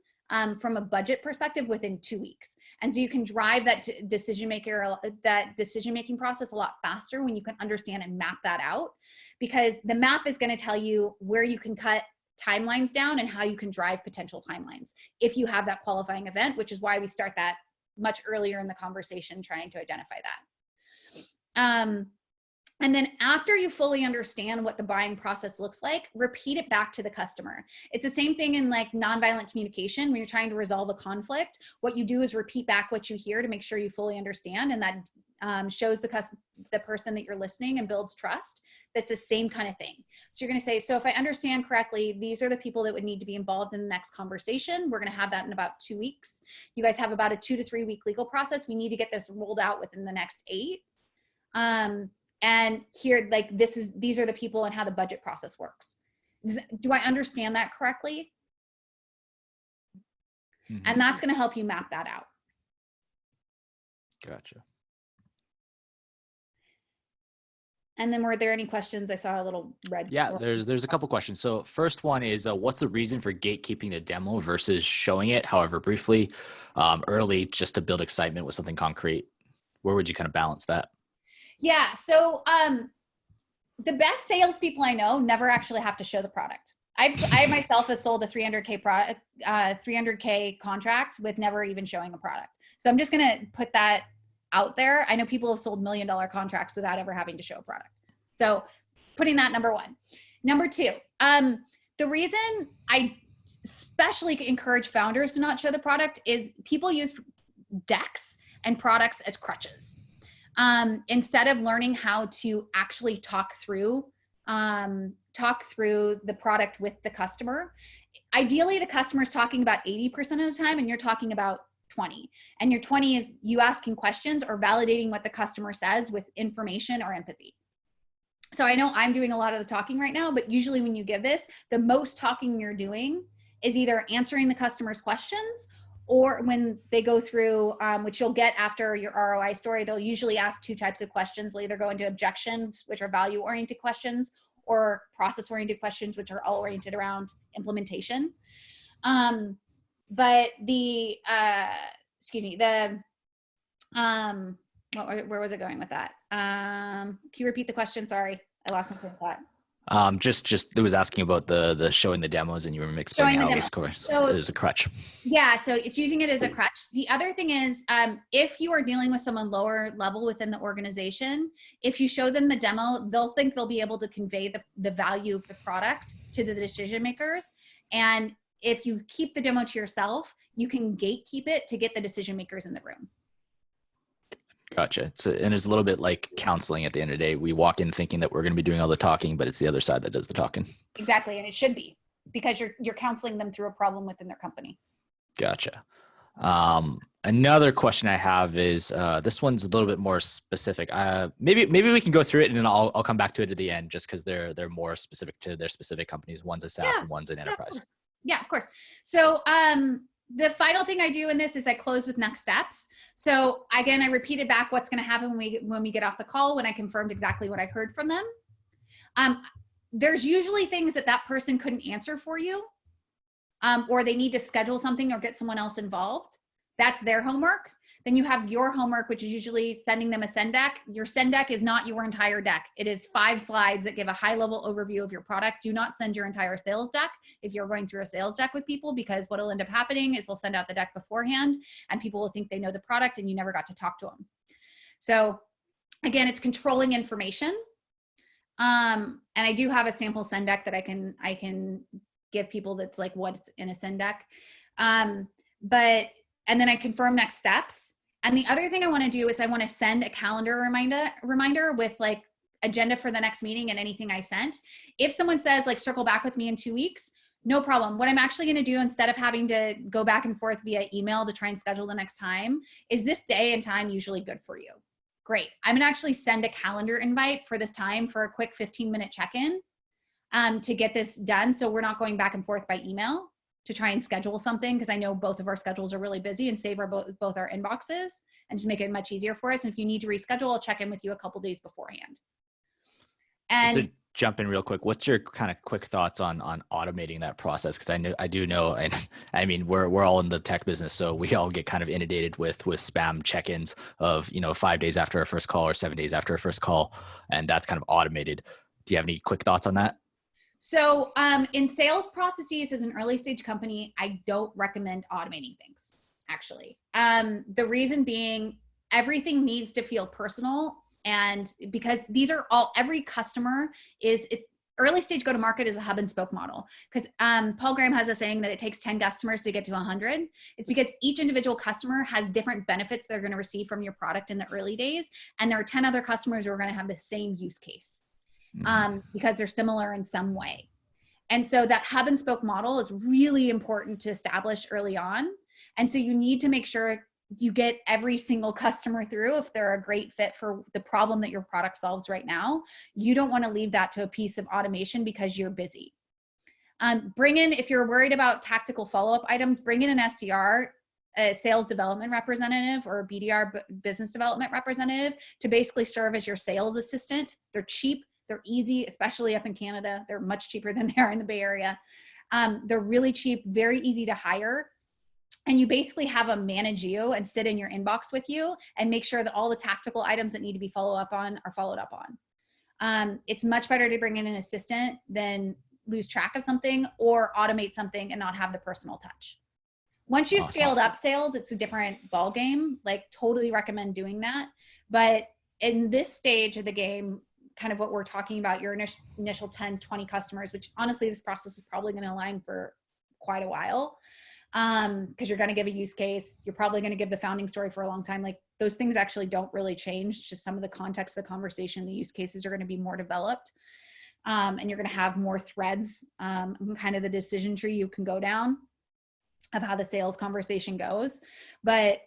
from a budget perspective within 2 weeks. And so you can drive that decision-making process a lot faster when you can understand and map that out, because the map is going to tell you where you can cut timelines down and how you can drive potential timelines if you have that qualifying event, which is why we start that much earlier in the conversation, trying to identify that. And then after you fully understand what the buying process looks like, repeat it back to the customer. It's the same thing in like nonviolent communication. When you're trying to resolve a conflict, what you do is repeat back what you hear to make sure you fully understand, and that shows the person that you're listening and builds trust. That's the same kind of thing. So you're going to say, so if I understand correctly, these are the people that would need to be involved in the next conversation. We're going to have that in about 2 weeks. You guys have about a 2 to 3 week legal process. We need to get this rolled out within the next 8. And here, like these are the people and how the budget process works. Do I understand that correctly? Mm-hmm. And that's going to help you map that out. Gotcha. And then were there any questions? I saw a little red. Yeah, there's a couple questions. So first one is, what's the reason for gatekeeping the demo versus showing it, however briefly, early, just to build excitement with something concrete? Where would you kind of balance that? Yeah, so the best salespeople I know never actually have to show the product. I myself have sold a 300K product, 300K contract with never even showing a product. So I'm just gonna put that out there. I know people have sold $1 million contracts without ever having to show a product. So putting that number 1. Number 2, the reason I especially encourage founders to not show the product is people use decks and products as crutches. Instead of learning how to actually talk through the product with the customer. Ideally, the customer is talking about 80% of the time, and you're talking about 20. And your 20 is you asking questions or validating what the customer says with information or empathy. So I know I'm doing a lot of the talking right now, but usually when you give this, the most talking you're doing is either answering the customer's questions or when they go through, which you'll get after your ROI story, they'll usually ask two types of questions. They'll either go into objections, which are value-oriented questions, or process-oriented questions, which are all oriented around implementation. But the, excuse me, the, where was it going with that? Can you repeat the question? Sorry, I lost my train of thought. Just it was asking about the showing the demos, and you were explaining how it is a crutch. Yeah, so it's using it as a crutch. The other thing is, if you are dealing with someone lower level within the organization, if you show them the demo, they'll think they'll be able to convey the value of the product to the decision makers. And if you keep the demo to yourself, you can gatekeep it to get the decision makers in the room. Gotcha. And it's a little bit like counseling at the end of the day. We walk in thinking that we're going to be doing all the talking, but it's the other side that does the talking. Exactly. And it should be, because you're counseling them through a problem within their company. Gotcha. Another question I have is, this one's a little bit more specific. Maybe we can go through it and then I'll come back to it at the end, just because they're more specific to their specific companies. One's a SaaS and one's an enterprise. Yeah, of course. So, the final thing I do in this is I close with next steps. So again, I repeated back what's going to happen when we get off the call, when I confirmed exactly what I heard from them. There's usually things that person couldn't answer for you, or they need to schedule something or get someone else involved. That's their homework. Then you have your homework, which is usually sending them a send deck. Your send deck is not your entire deck. It is 5 slides that give a high level overview of your product. Do not send your entire sales deck if you're going through a sales deck with people, because what will end up happening is they'll send out the deck beforehand and people will think they know the product and you never got to talk to them. So again, it's controlling information. And I do have a sample send deck that I can give people that's like what's in a send deck. And then I confirm next steps. And the other thing I want to do is I want to send a calendar reminder with like agenda for the next meeting and anything I sent. If someone says like, circle back with me in 2 weeks, no problem. What I'm actually going to do, instead of having to go back and forth via email to try and schedule the next time, is this day and time usually good for you? Great. I'm going to actually send a calendar invite for this time for a quick 15-minute check-in to get this done. So we're not going back and forth by email to try and schedule something, because I know both of our schedules are really busy, and save both our inboxes and just make it much easier for us. And if you need to reschedule, I'll check in with you a couple days beforehand. And just to jump in real quick, what's your kind of quick thoughts on automating that process? Because I do know, and I mean, we're all in the tech business, so we all get kind of inundated with spam check-ins of 5 days after our first call or 7 days after our first call, and that's kind of automated. Do you have any quick thoughts on that? So in sales processes as an early stage company, I don't recommend automating things, actually. The reason being, everything needs to feel personal. And because every customer it's early stage go-to-market is a hub and spoke model. Because Paul Graham has a saying that it takes 10 customers to get to 100. It's because each individual customer has different benefits they're going to receive from your product in the early days. And there are 10 other customers who are going to have the same use case. Because they're similar in some way. And so that hub and spoke model is really important to establish early on. And so you need to make sure you get every single customer through if they're a great fit for the problem that your product solves right now. You don't want to leave that to a piece of automation because you're busy. If you're worried about tactical follow-up items, bring in an SDR, a sales development representative, or a BDR, business development representative, to basically serve as your sales assistant. They're cheap. They're easy, especially up in Canada. They're much cheaper than they are in the Bay Area. They're really cheap, very easy to hire. And you basically have them manage you and sit in your inbox with you and make sure that all the tactical items that need to be followed up on are followed up on. It's much better to bring in an assistant than lose track of something or automate something and not have the personal touch. Once you've scaled up sales, it's a different ball game. Like, totally recommend doing that. But in this stage of the game, kind of what we're talking about, your initial 10, 20 customers, which honestly, this process is probably going to align for quite a while. Because you're going to give a use case. You're probably going to give the founding story for a long time. Like, those things actually don't really change. Just some of the context of the conversation, the use cases are going to be more developed. And you're going to have more threads, kind of the decision tree you can go down. of how the sales conversation goes. But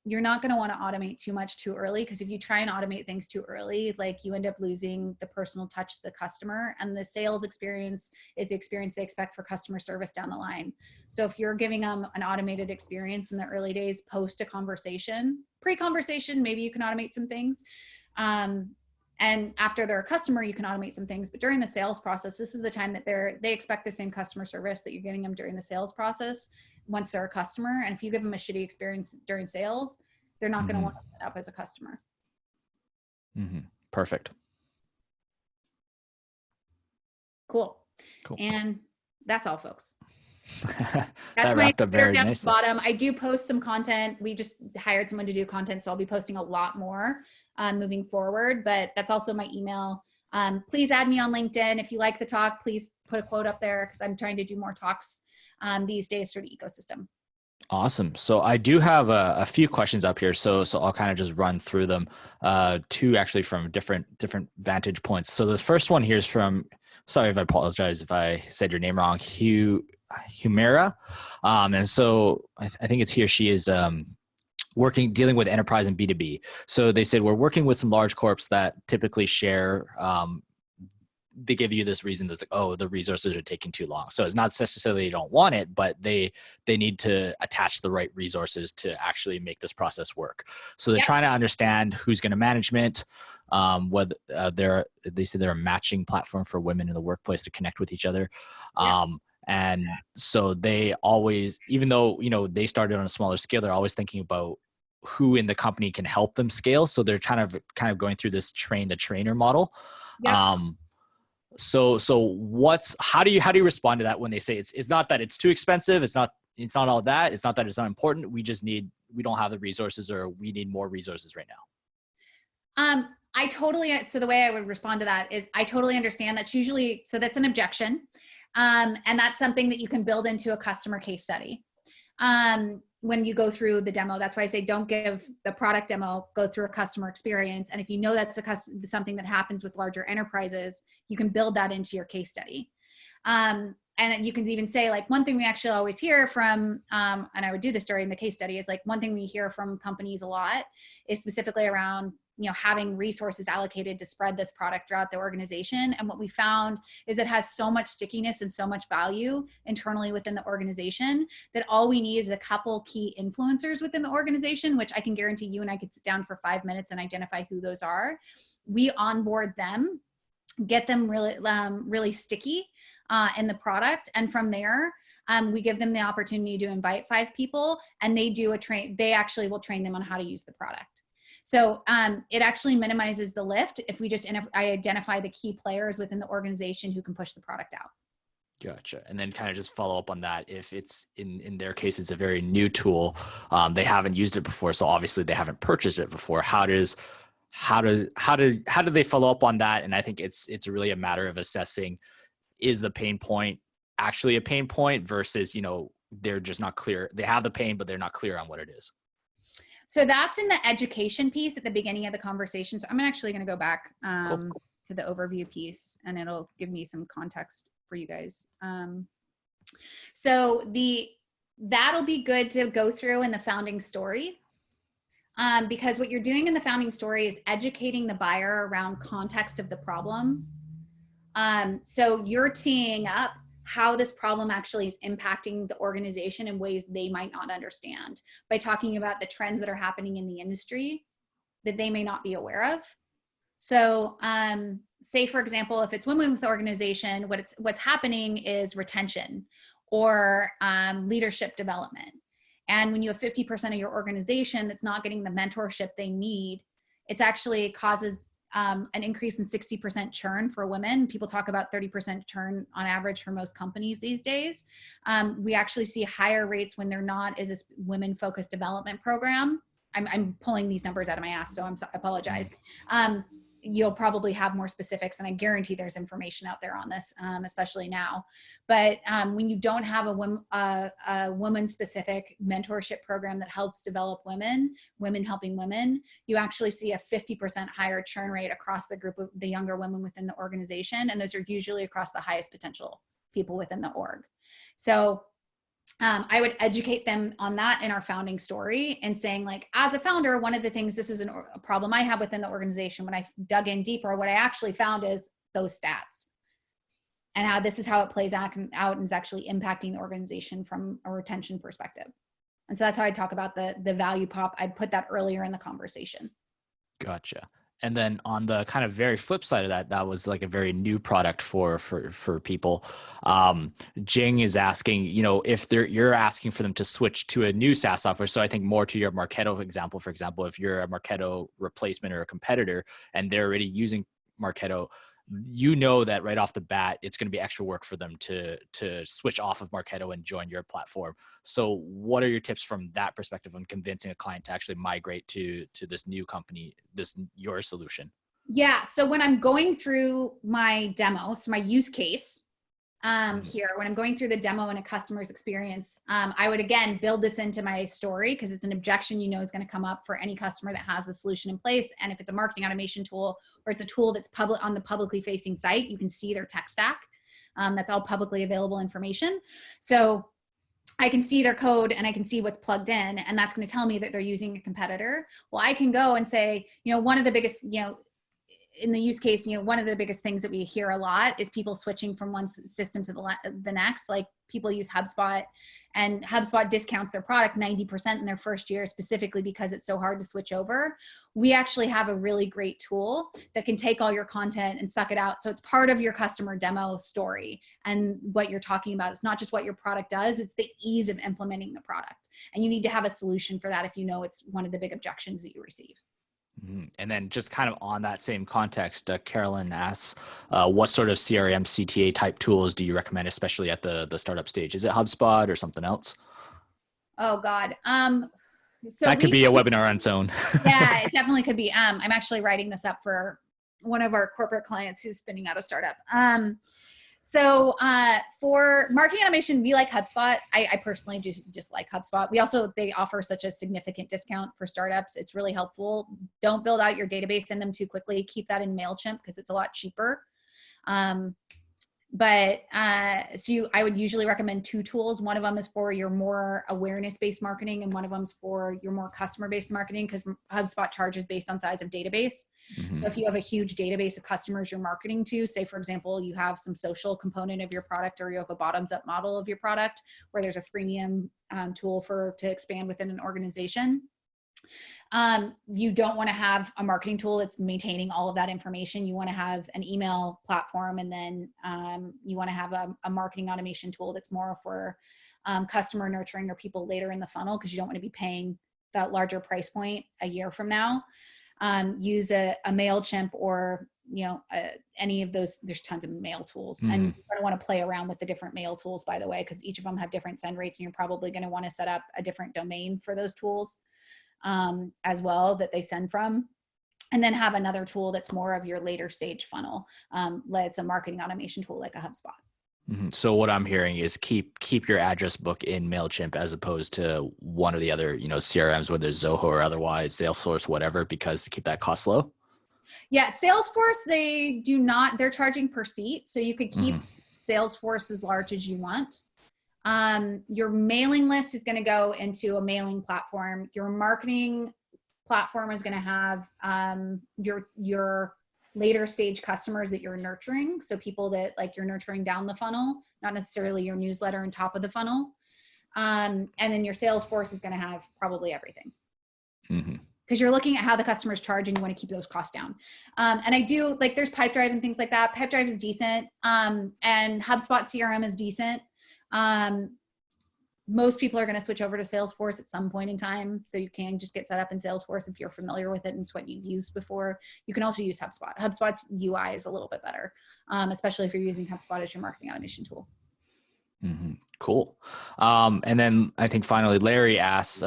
you're not going to want to automate too much too early, because if you try and automate things too early, like you end up losing the personal touch to the customer, and the sales experience is the experience they expect for customer service down the line. So if you're giving them an automated experience in the early days, post a conversation, pre-conversation, maybe you can automate some things. And after they're a customer, you can automate some things. But during the sales process, this is the time that they expect the same customer service that you're giving them during the sales process once they're a customer. And if you give them a shitty experience during sales, they're not going to want to set up as a customer. Perfect. Cool. And that's all, folks. That That's wrapped my up very down nicely. at the bottom. I do post some content. We just hired someone to do content, so I'll be posting a lot more moving forward, but that's also my email. Please add me on LinkedIn. If you like the talk, please put a quote up there, because I'm trying to do more talks these days for the ecosystem. Awesome. So I do have a few questions up here. So I'll kind of just run through them, two actually from different vantage points. So the first one here is from, sorry if I apologize if I said your name wrong, Humera. And so I think it's he or she is dealing with enterprise and B2B. So they said, we're working with some large corps that typically share, they give you this reason that's like, oh, the resources are taking too long. So it's not necessarily they don't want it, but they need to attach the right resources to actually make this process work. So they're trying to understand who's going to management, whether they say they're a matching platform for women in the workplace to connect with each other. And so they always, even though, they started on a smaller scale, they're always thinking about who in the company can help them scale. So they're kind of going through this train the trainer model. So how do you respond to that when they say it's not that it's too expensive, it's not all that, it's not that it's not important, we don't have the resources, or we need more resources right now? So the way I would respond to that is I totally understand. That's an objection. And that's something that you can build into a customer case study. When you go through the demo, that's why I say don't give the product demo, go through a customer experience. And if you know that's something that happens with larger enterprises, you can build that into your case study. And you can even say, like, one thing we actually always hear from, and I would do this during the case study, is like, one thing we hear from companies a lot is specifically around, having resources allocated to spread this product throughout the organization. And what we found is it has so much stickiness and so much value internally within the organization that all we need is a couple key influencers within the organization, which I can guarantee you and I could sit down for 5 minutes and identify who those are. We onboard them, get them really sticky in the product. And from there, we give them the opportunity to invite 5 people, and they actually will train them on how to use the product. So it actually minimizes the lift if we I identify the key players within the organization who can push the product out. Gotcha. And then kind of just follow up on that. If it's in their case, it's a very new tool, they haven't used it before, so obviously they haven't purchased it before. How do they follow up on that? And I think it's really a matter of assessing, is the pain point actually a pain point versus, they're just not clear. They have the pain, but they're not clear on what it is. So that's in the education piece at the beginning of the conversation. So I'm actually going to go back to the overview piece, and it'll give me some context for you guys. So that'll be good to go through in the founding story, because what you're doing in the founding story is educating the buyer around context of the problem. So you're teeing up how this problem actually is impacting the organization in ways they might not understand, by talking about the trends that are happening in the industry that they may not be aware of. So say, for example, if it's women with organization, what's happening is retention or leadership development. And when you have 50% of your organization that's not getting the mentorship they need, it actually causes an increase in 60% churn for women. People talk about 30% churn on average for most companies these days. We actually see higher rates when they're not as a women-focused development program. I'm pulling these numbers out of my ass, so I apologize. You'll probably have more specifics, and I guarantee there's information out there on this, especially now. But when you don't have a woman-specific mentorship program that helps develop women helping women, you actually see a 50% higher churn rate across the group of the younger women within the organization, and those are usually across the highest potential people within the org. So I would educate them on that in our founding story and saying like, as a founder, one of the things, this is a problem I have within the organization. When I dug in deeper, what I actually found is those stats and how this is how it plays out and is actually impacting the organization from a retention perspective. And so that's how I talk about the value prop. I'd put that earlier in the conversation. Gotcha. And then on the kind of very flip side of that, that was like a very new product for people. Jing is asking, you know, if you're asking for them to switch to a new SaaS software. So I think more to your Marketo example, for example, if you're a Marketo replacement or a competitor and they're already using Marketo, you know that right off the bat, it's going to be extra work for them to switch off of Marketo and join your platform. So what are your tips from that perspective on convincing a client to actually migrate to this new company, your solution? Yeah. So when I'm going through my demo, so my use case here, when I'm going through the demo and a customer's experience, I would again build this into my story because it's an objection is going to come up for any customer that has the solution in place. And if it's a marketing automation tool or it's a tool that's on the publicly facing site, you can see their tech stack. That's all publicly available information. So I can see their code and I can see what's plugged in, and that's going to tell me that they're using a competitor. Well, I can go and say, one of the biggest, in the use case, one of the biggest things that we hear a lot is people switching from one system to the next. Like people use HubSpot, and HubSpot discounts their product 90% in their first year, specifically because it's so hard to switch over. We actually have a really great tool that can take all your content and suck it out. So it's part of your customer demo story. And what you're talking about is not just what your product does, it's the ease of implementing the product. And you need to have a solution for that if it's one of the big objections that you receive. And then just kind of on that same context, Carolyn asks, what sort of CRM CTA type tools do you recommend, especially at the startup stage? Is it HubSpot or something else? Oh God. So that could be a webinar on its own. Yeah, it definitely could be. I'm actually writing this up for one of our corporate clients who's spinning out a startup. So for marketing automation, we like HubSpot. I personally just like HubSpot. They offer such a significant discount for startups. It's really helpful. Don't build out your database in them too quickly. Keep that in MailChimp because it's a lot cheaper. I would usually recommend two tools. One of them is for your more awareness-based marketing, and one of them is for your more customer-based marketing, because HubSpot charges based on size of database. So if you have a huge database of customers you're marketing to, say, for example, you have some social component of your product, or you have a bottoms-up model of your product where there's a freemium tool to expand within an organization. You don't want to have a marketing tool that's maintaining all of that information. You want to have an email platform, and then you want to have a marketing automation tool that's more for customer nurturing or people later in the funnel, because you don't want to be paying that larger price point a year from now. Use a MailChimp or any of those. There's tons of mail tools, and you're going to want to play around with the different mail tools, by the way, because each of them have different send rates, and you're probably going to want to set up a different domain for those tools as well that they send from. And then have another tool that's more of your later stage funnel. It's a marketing automation tool like a HubSpot. So what I'm hearing is keep your address book in MailChimp as opposed to one of the other, CRMs, whether it's Zoho or otherwise, Salesforce, whatever, because to keep that cost low. Yeah, Salesforce, they're charging per seat. So you could keep Salesforce as large as you want. Your mailing list is going to go into a mailing platform. Your marketing platform is going to have your later stage customers that you're nurturing. So people that you're nurturing down the funnel, not necessarily your newsletter and top of the funnel. And then your Salesforce is going to have probably everything. Because you're looking at how the customers charge and you want to keep those costs down. And I do there's Pipedrive and things like that. Pipedrive is decent. And HubSpot CRM is decent. Most people are going to switch over to Salesforce at some point in time. So you can just get set up in Salesforce if you're familiar with it and it's what you've used before. You can also use HubSpot. HubSpot's UI is a little bit better, especially if you're using HubSpot as your marketing automation tool. Cool. And then I think finally Larry asks,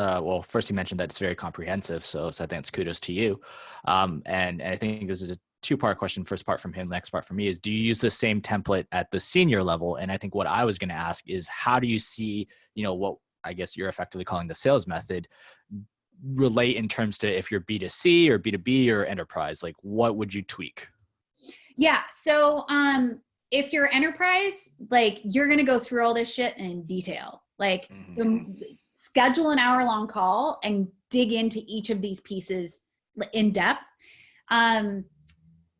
first he mentioned that it's very comprehensive. So I think that's kudos to you. And I think this is a two-part question. First part from him, next part from me is, do you use the same template at the senior level? And I think what I was going to ask is, how do you see, what I guess you're effectively calling the sales method relate in terms to if you're B2C or B2B or enterprise? What would you tweak? Yeah. So if you're enterprise, you're going to go through all this shit in detail. Like Mhm. schedule an hour-long call and dig into each of these pieces in depth.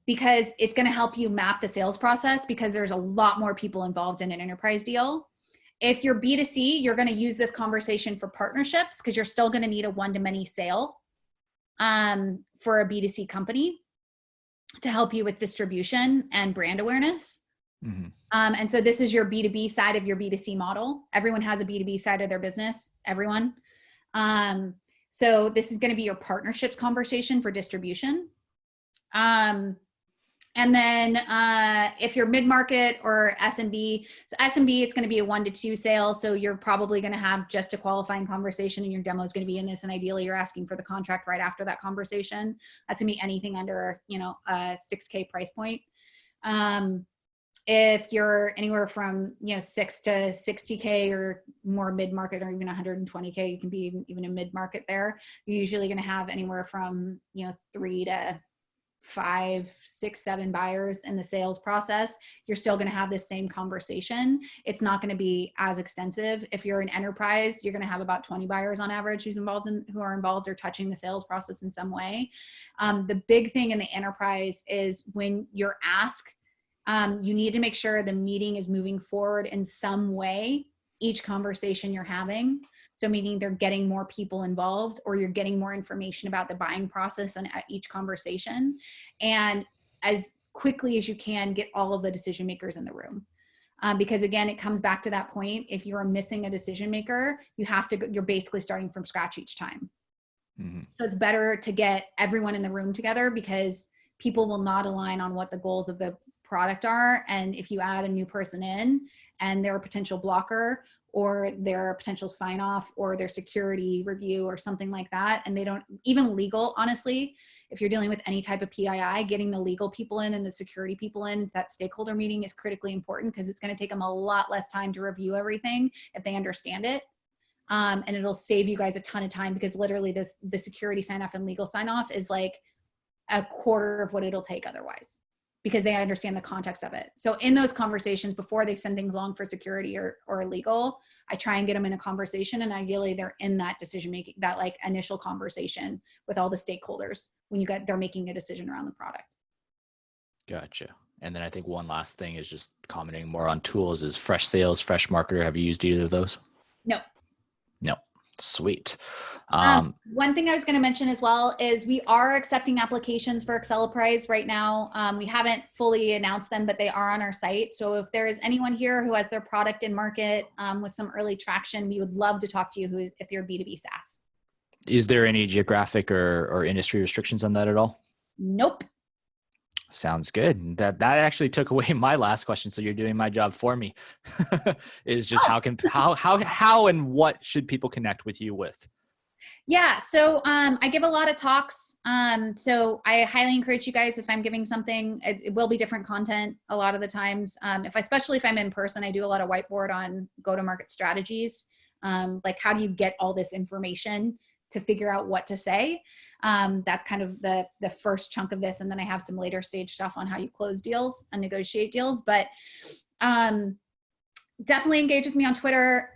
Because it's going to help you map the sales process, because there's a lot more people involved in an enterprise deal. If you're B2C, you're going to use this conversation for partnerships, because you're still going to need a one-to-many sale for a B2C company to help you with distribution and brand awareness. Mhm. And so this is your B2B side of your B2C model. Everyone has a B2B side of their business, everyone. So this is going to be your partnerships conversation for distribution. And then if you're mid-market or SMB, so SMB, it's going to be a 1 to 2 sale. So you're probably going to have just a qualifying conversation, and your demo is going to be in this. And ideally, you're asking for the contract right after that conversation. That's going to be anything under, a 6K price point. If you're anywhere from 6 to 60K or more mid-market, or even 120K, you can be even a mid-market there. You're usually going to have anywhere from 3 to 5, 6, 7 buyers in the sales process. You're still going to have this same conversation. It's not going to be as extensive. If you're an enterprise, you're going to have about 20 buyers on average who are involved or touching the sales process in some way. The big thing in the enterprise is when you're asked, you need to make sure the meeting is moving forward in some way, each conversation you're having. So meaning they're getting more people involved, or you're getting more information about the buying process on each conversation. And as quickly as you can, get all of the decision makers in the room. Because again, it comes back to that point. If you're missing a decision maker, you're basically starting from scratch each time. Mhm. So it's better to get everyone in the room together, because people will not align on what the goals of the product are. And if you add a new person in and they're a potential blocker, or their potential sign off, or their security review or something like that, and they don't even legal, honestly, if you're dealing with any type of PII, getting the legal people in and the security people in that stakeholder meeting is critically important, because it's going to take them a lot less time to review everything if they understand it. And it'll save you guys a ton of time, because literally the security sign off and legal sign off is like a quarter of what it'll take otherwise, because they understand the context of it. So in those conversations, before they send things along for security or legal, I try and get them in a conversation, and ideally they're in that decision-making, that like initial conversation with all the stakeholders when they're making a decision around the product. Gotcha. And then I think one last thing is just commenting more on tools is Fresh Sales, Fresh Marketer. Have you used either of those? No. No. Sweet. One thing I was going to mention as well is we are accepting applications for Acceleprise right now. We haven't fully announced them, but they are on our site. So if there is anyone here who has their product in market with some early traction, we would love to talk to you if you're B2B SaaS. Is there any geographic or industry restrictions on that at all? Nope. Sounds good. That actually took away my last question. So you're doing my job for me. Is just how and what should people connect with you with? Yeah. So I give a lot of talks. So I highly encourage you guys, if I'm giving something, it will be different content a lot of the times. Especially if I'm in person, I do a lot of whiteboard on go-to-market strategies. Like how do you get all this information to figure out what to say? That's kind of the first chunk of this. And then I have some later stage stuff on how you close deals and negotiate deals. But definitely engage with me on Twitter.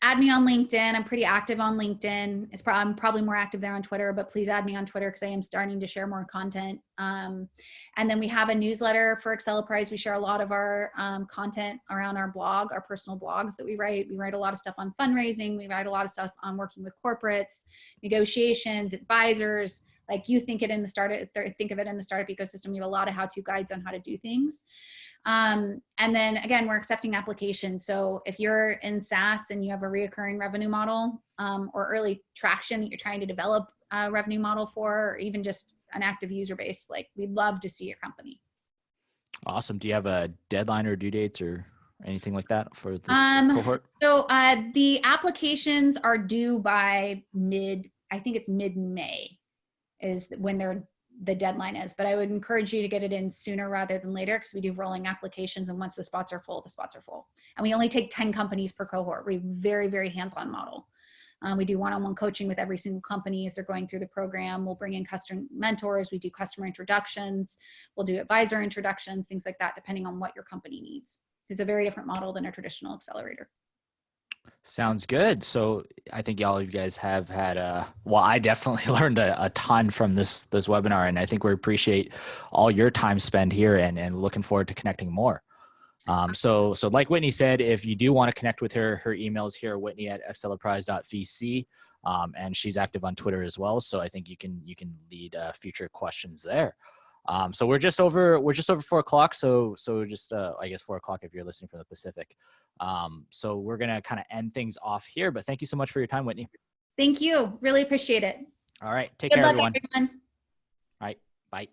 Add me on LinkedIn. I'm pretty active on LinkedIn. I'm probably more active there on Twitter, but please add me on Twitter, because I am starting to share more content. And then we have a newsletter for Acceleprise. We share a lot of our content around our blog, our personal blogs that we write. We write a lot of stuff on fundraising. We write a lot of stuff on working with corporates, negotiations, advisors. Like you think of it in the startup ecosystem. We have a lot of how-to guides on how to do things. And then again, we're accepting applications. So if you're in SaaS and you have a reoccurring revenue model or early traction that you're trying to develop a revenue model for, or even just an active user base, like we'd love to see your company. Awesome. Do you have a deadline or due dates or anything like that for this cohort? So the applications are due by I think it's mid-May is when the deadline is, but I would encourage you to get it in sooner rather than later, because we do rolling applications, and once the spots are full, the spots are full. And we only take 10 companies per cohort. We have a very, very hands-on model. We do one-on-one coaching with every single company as they're going through the program. We'll bring in customer mentors. We do customer introductions. We'll do advisor introductions, things like that, depending on what your company needs. It's a very different model than a traditional accelerator. Sounds good. So I think all of you guys have had well, I definitely learned a ton from this webinar, and I think we appreciate all your time spent here and looking forward to connecting more. So like Whitney said, if you do want to connect with her, her email is here, Whitney@acceleprise.vc. And she's active on Twitter as well. So I think you can lead future questions there. So we're just over 4:00. So just I guess 4:00 if you're listening from the Pacific. So we're gonna kind of end things off here. But thank you so much for your time, Whitney. Thank you. Really appreciate it. All right, take Good care, luck, everyone. everyone. All right, bye.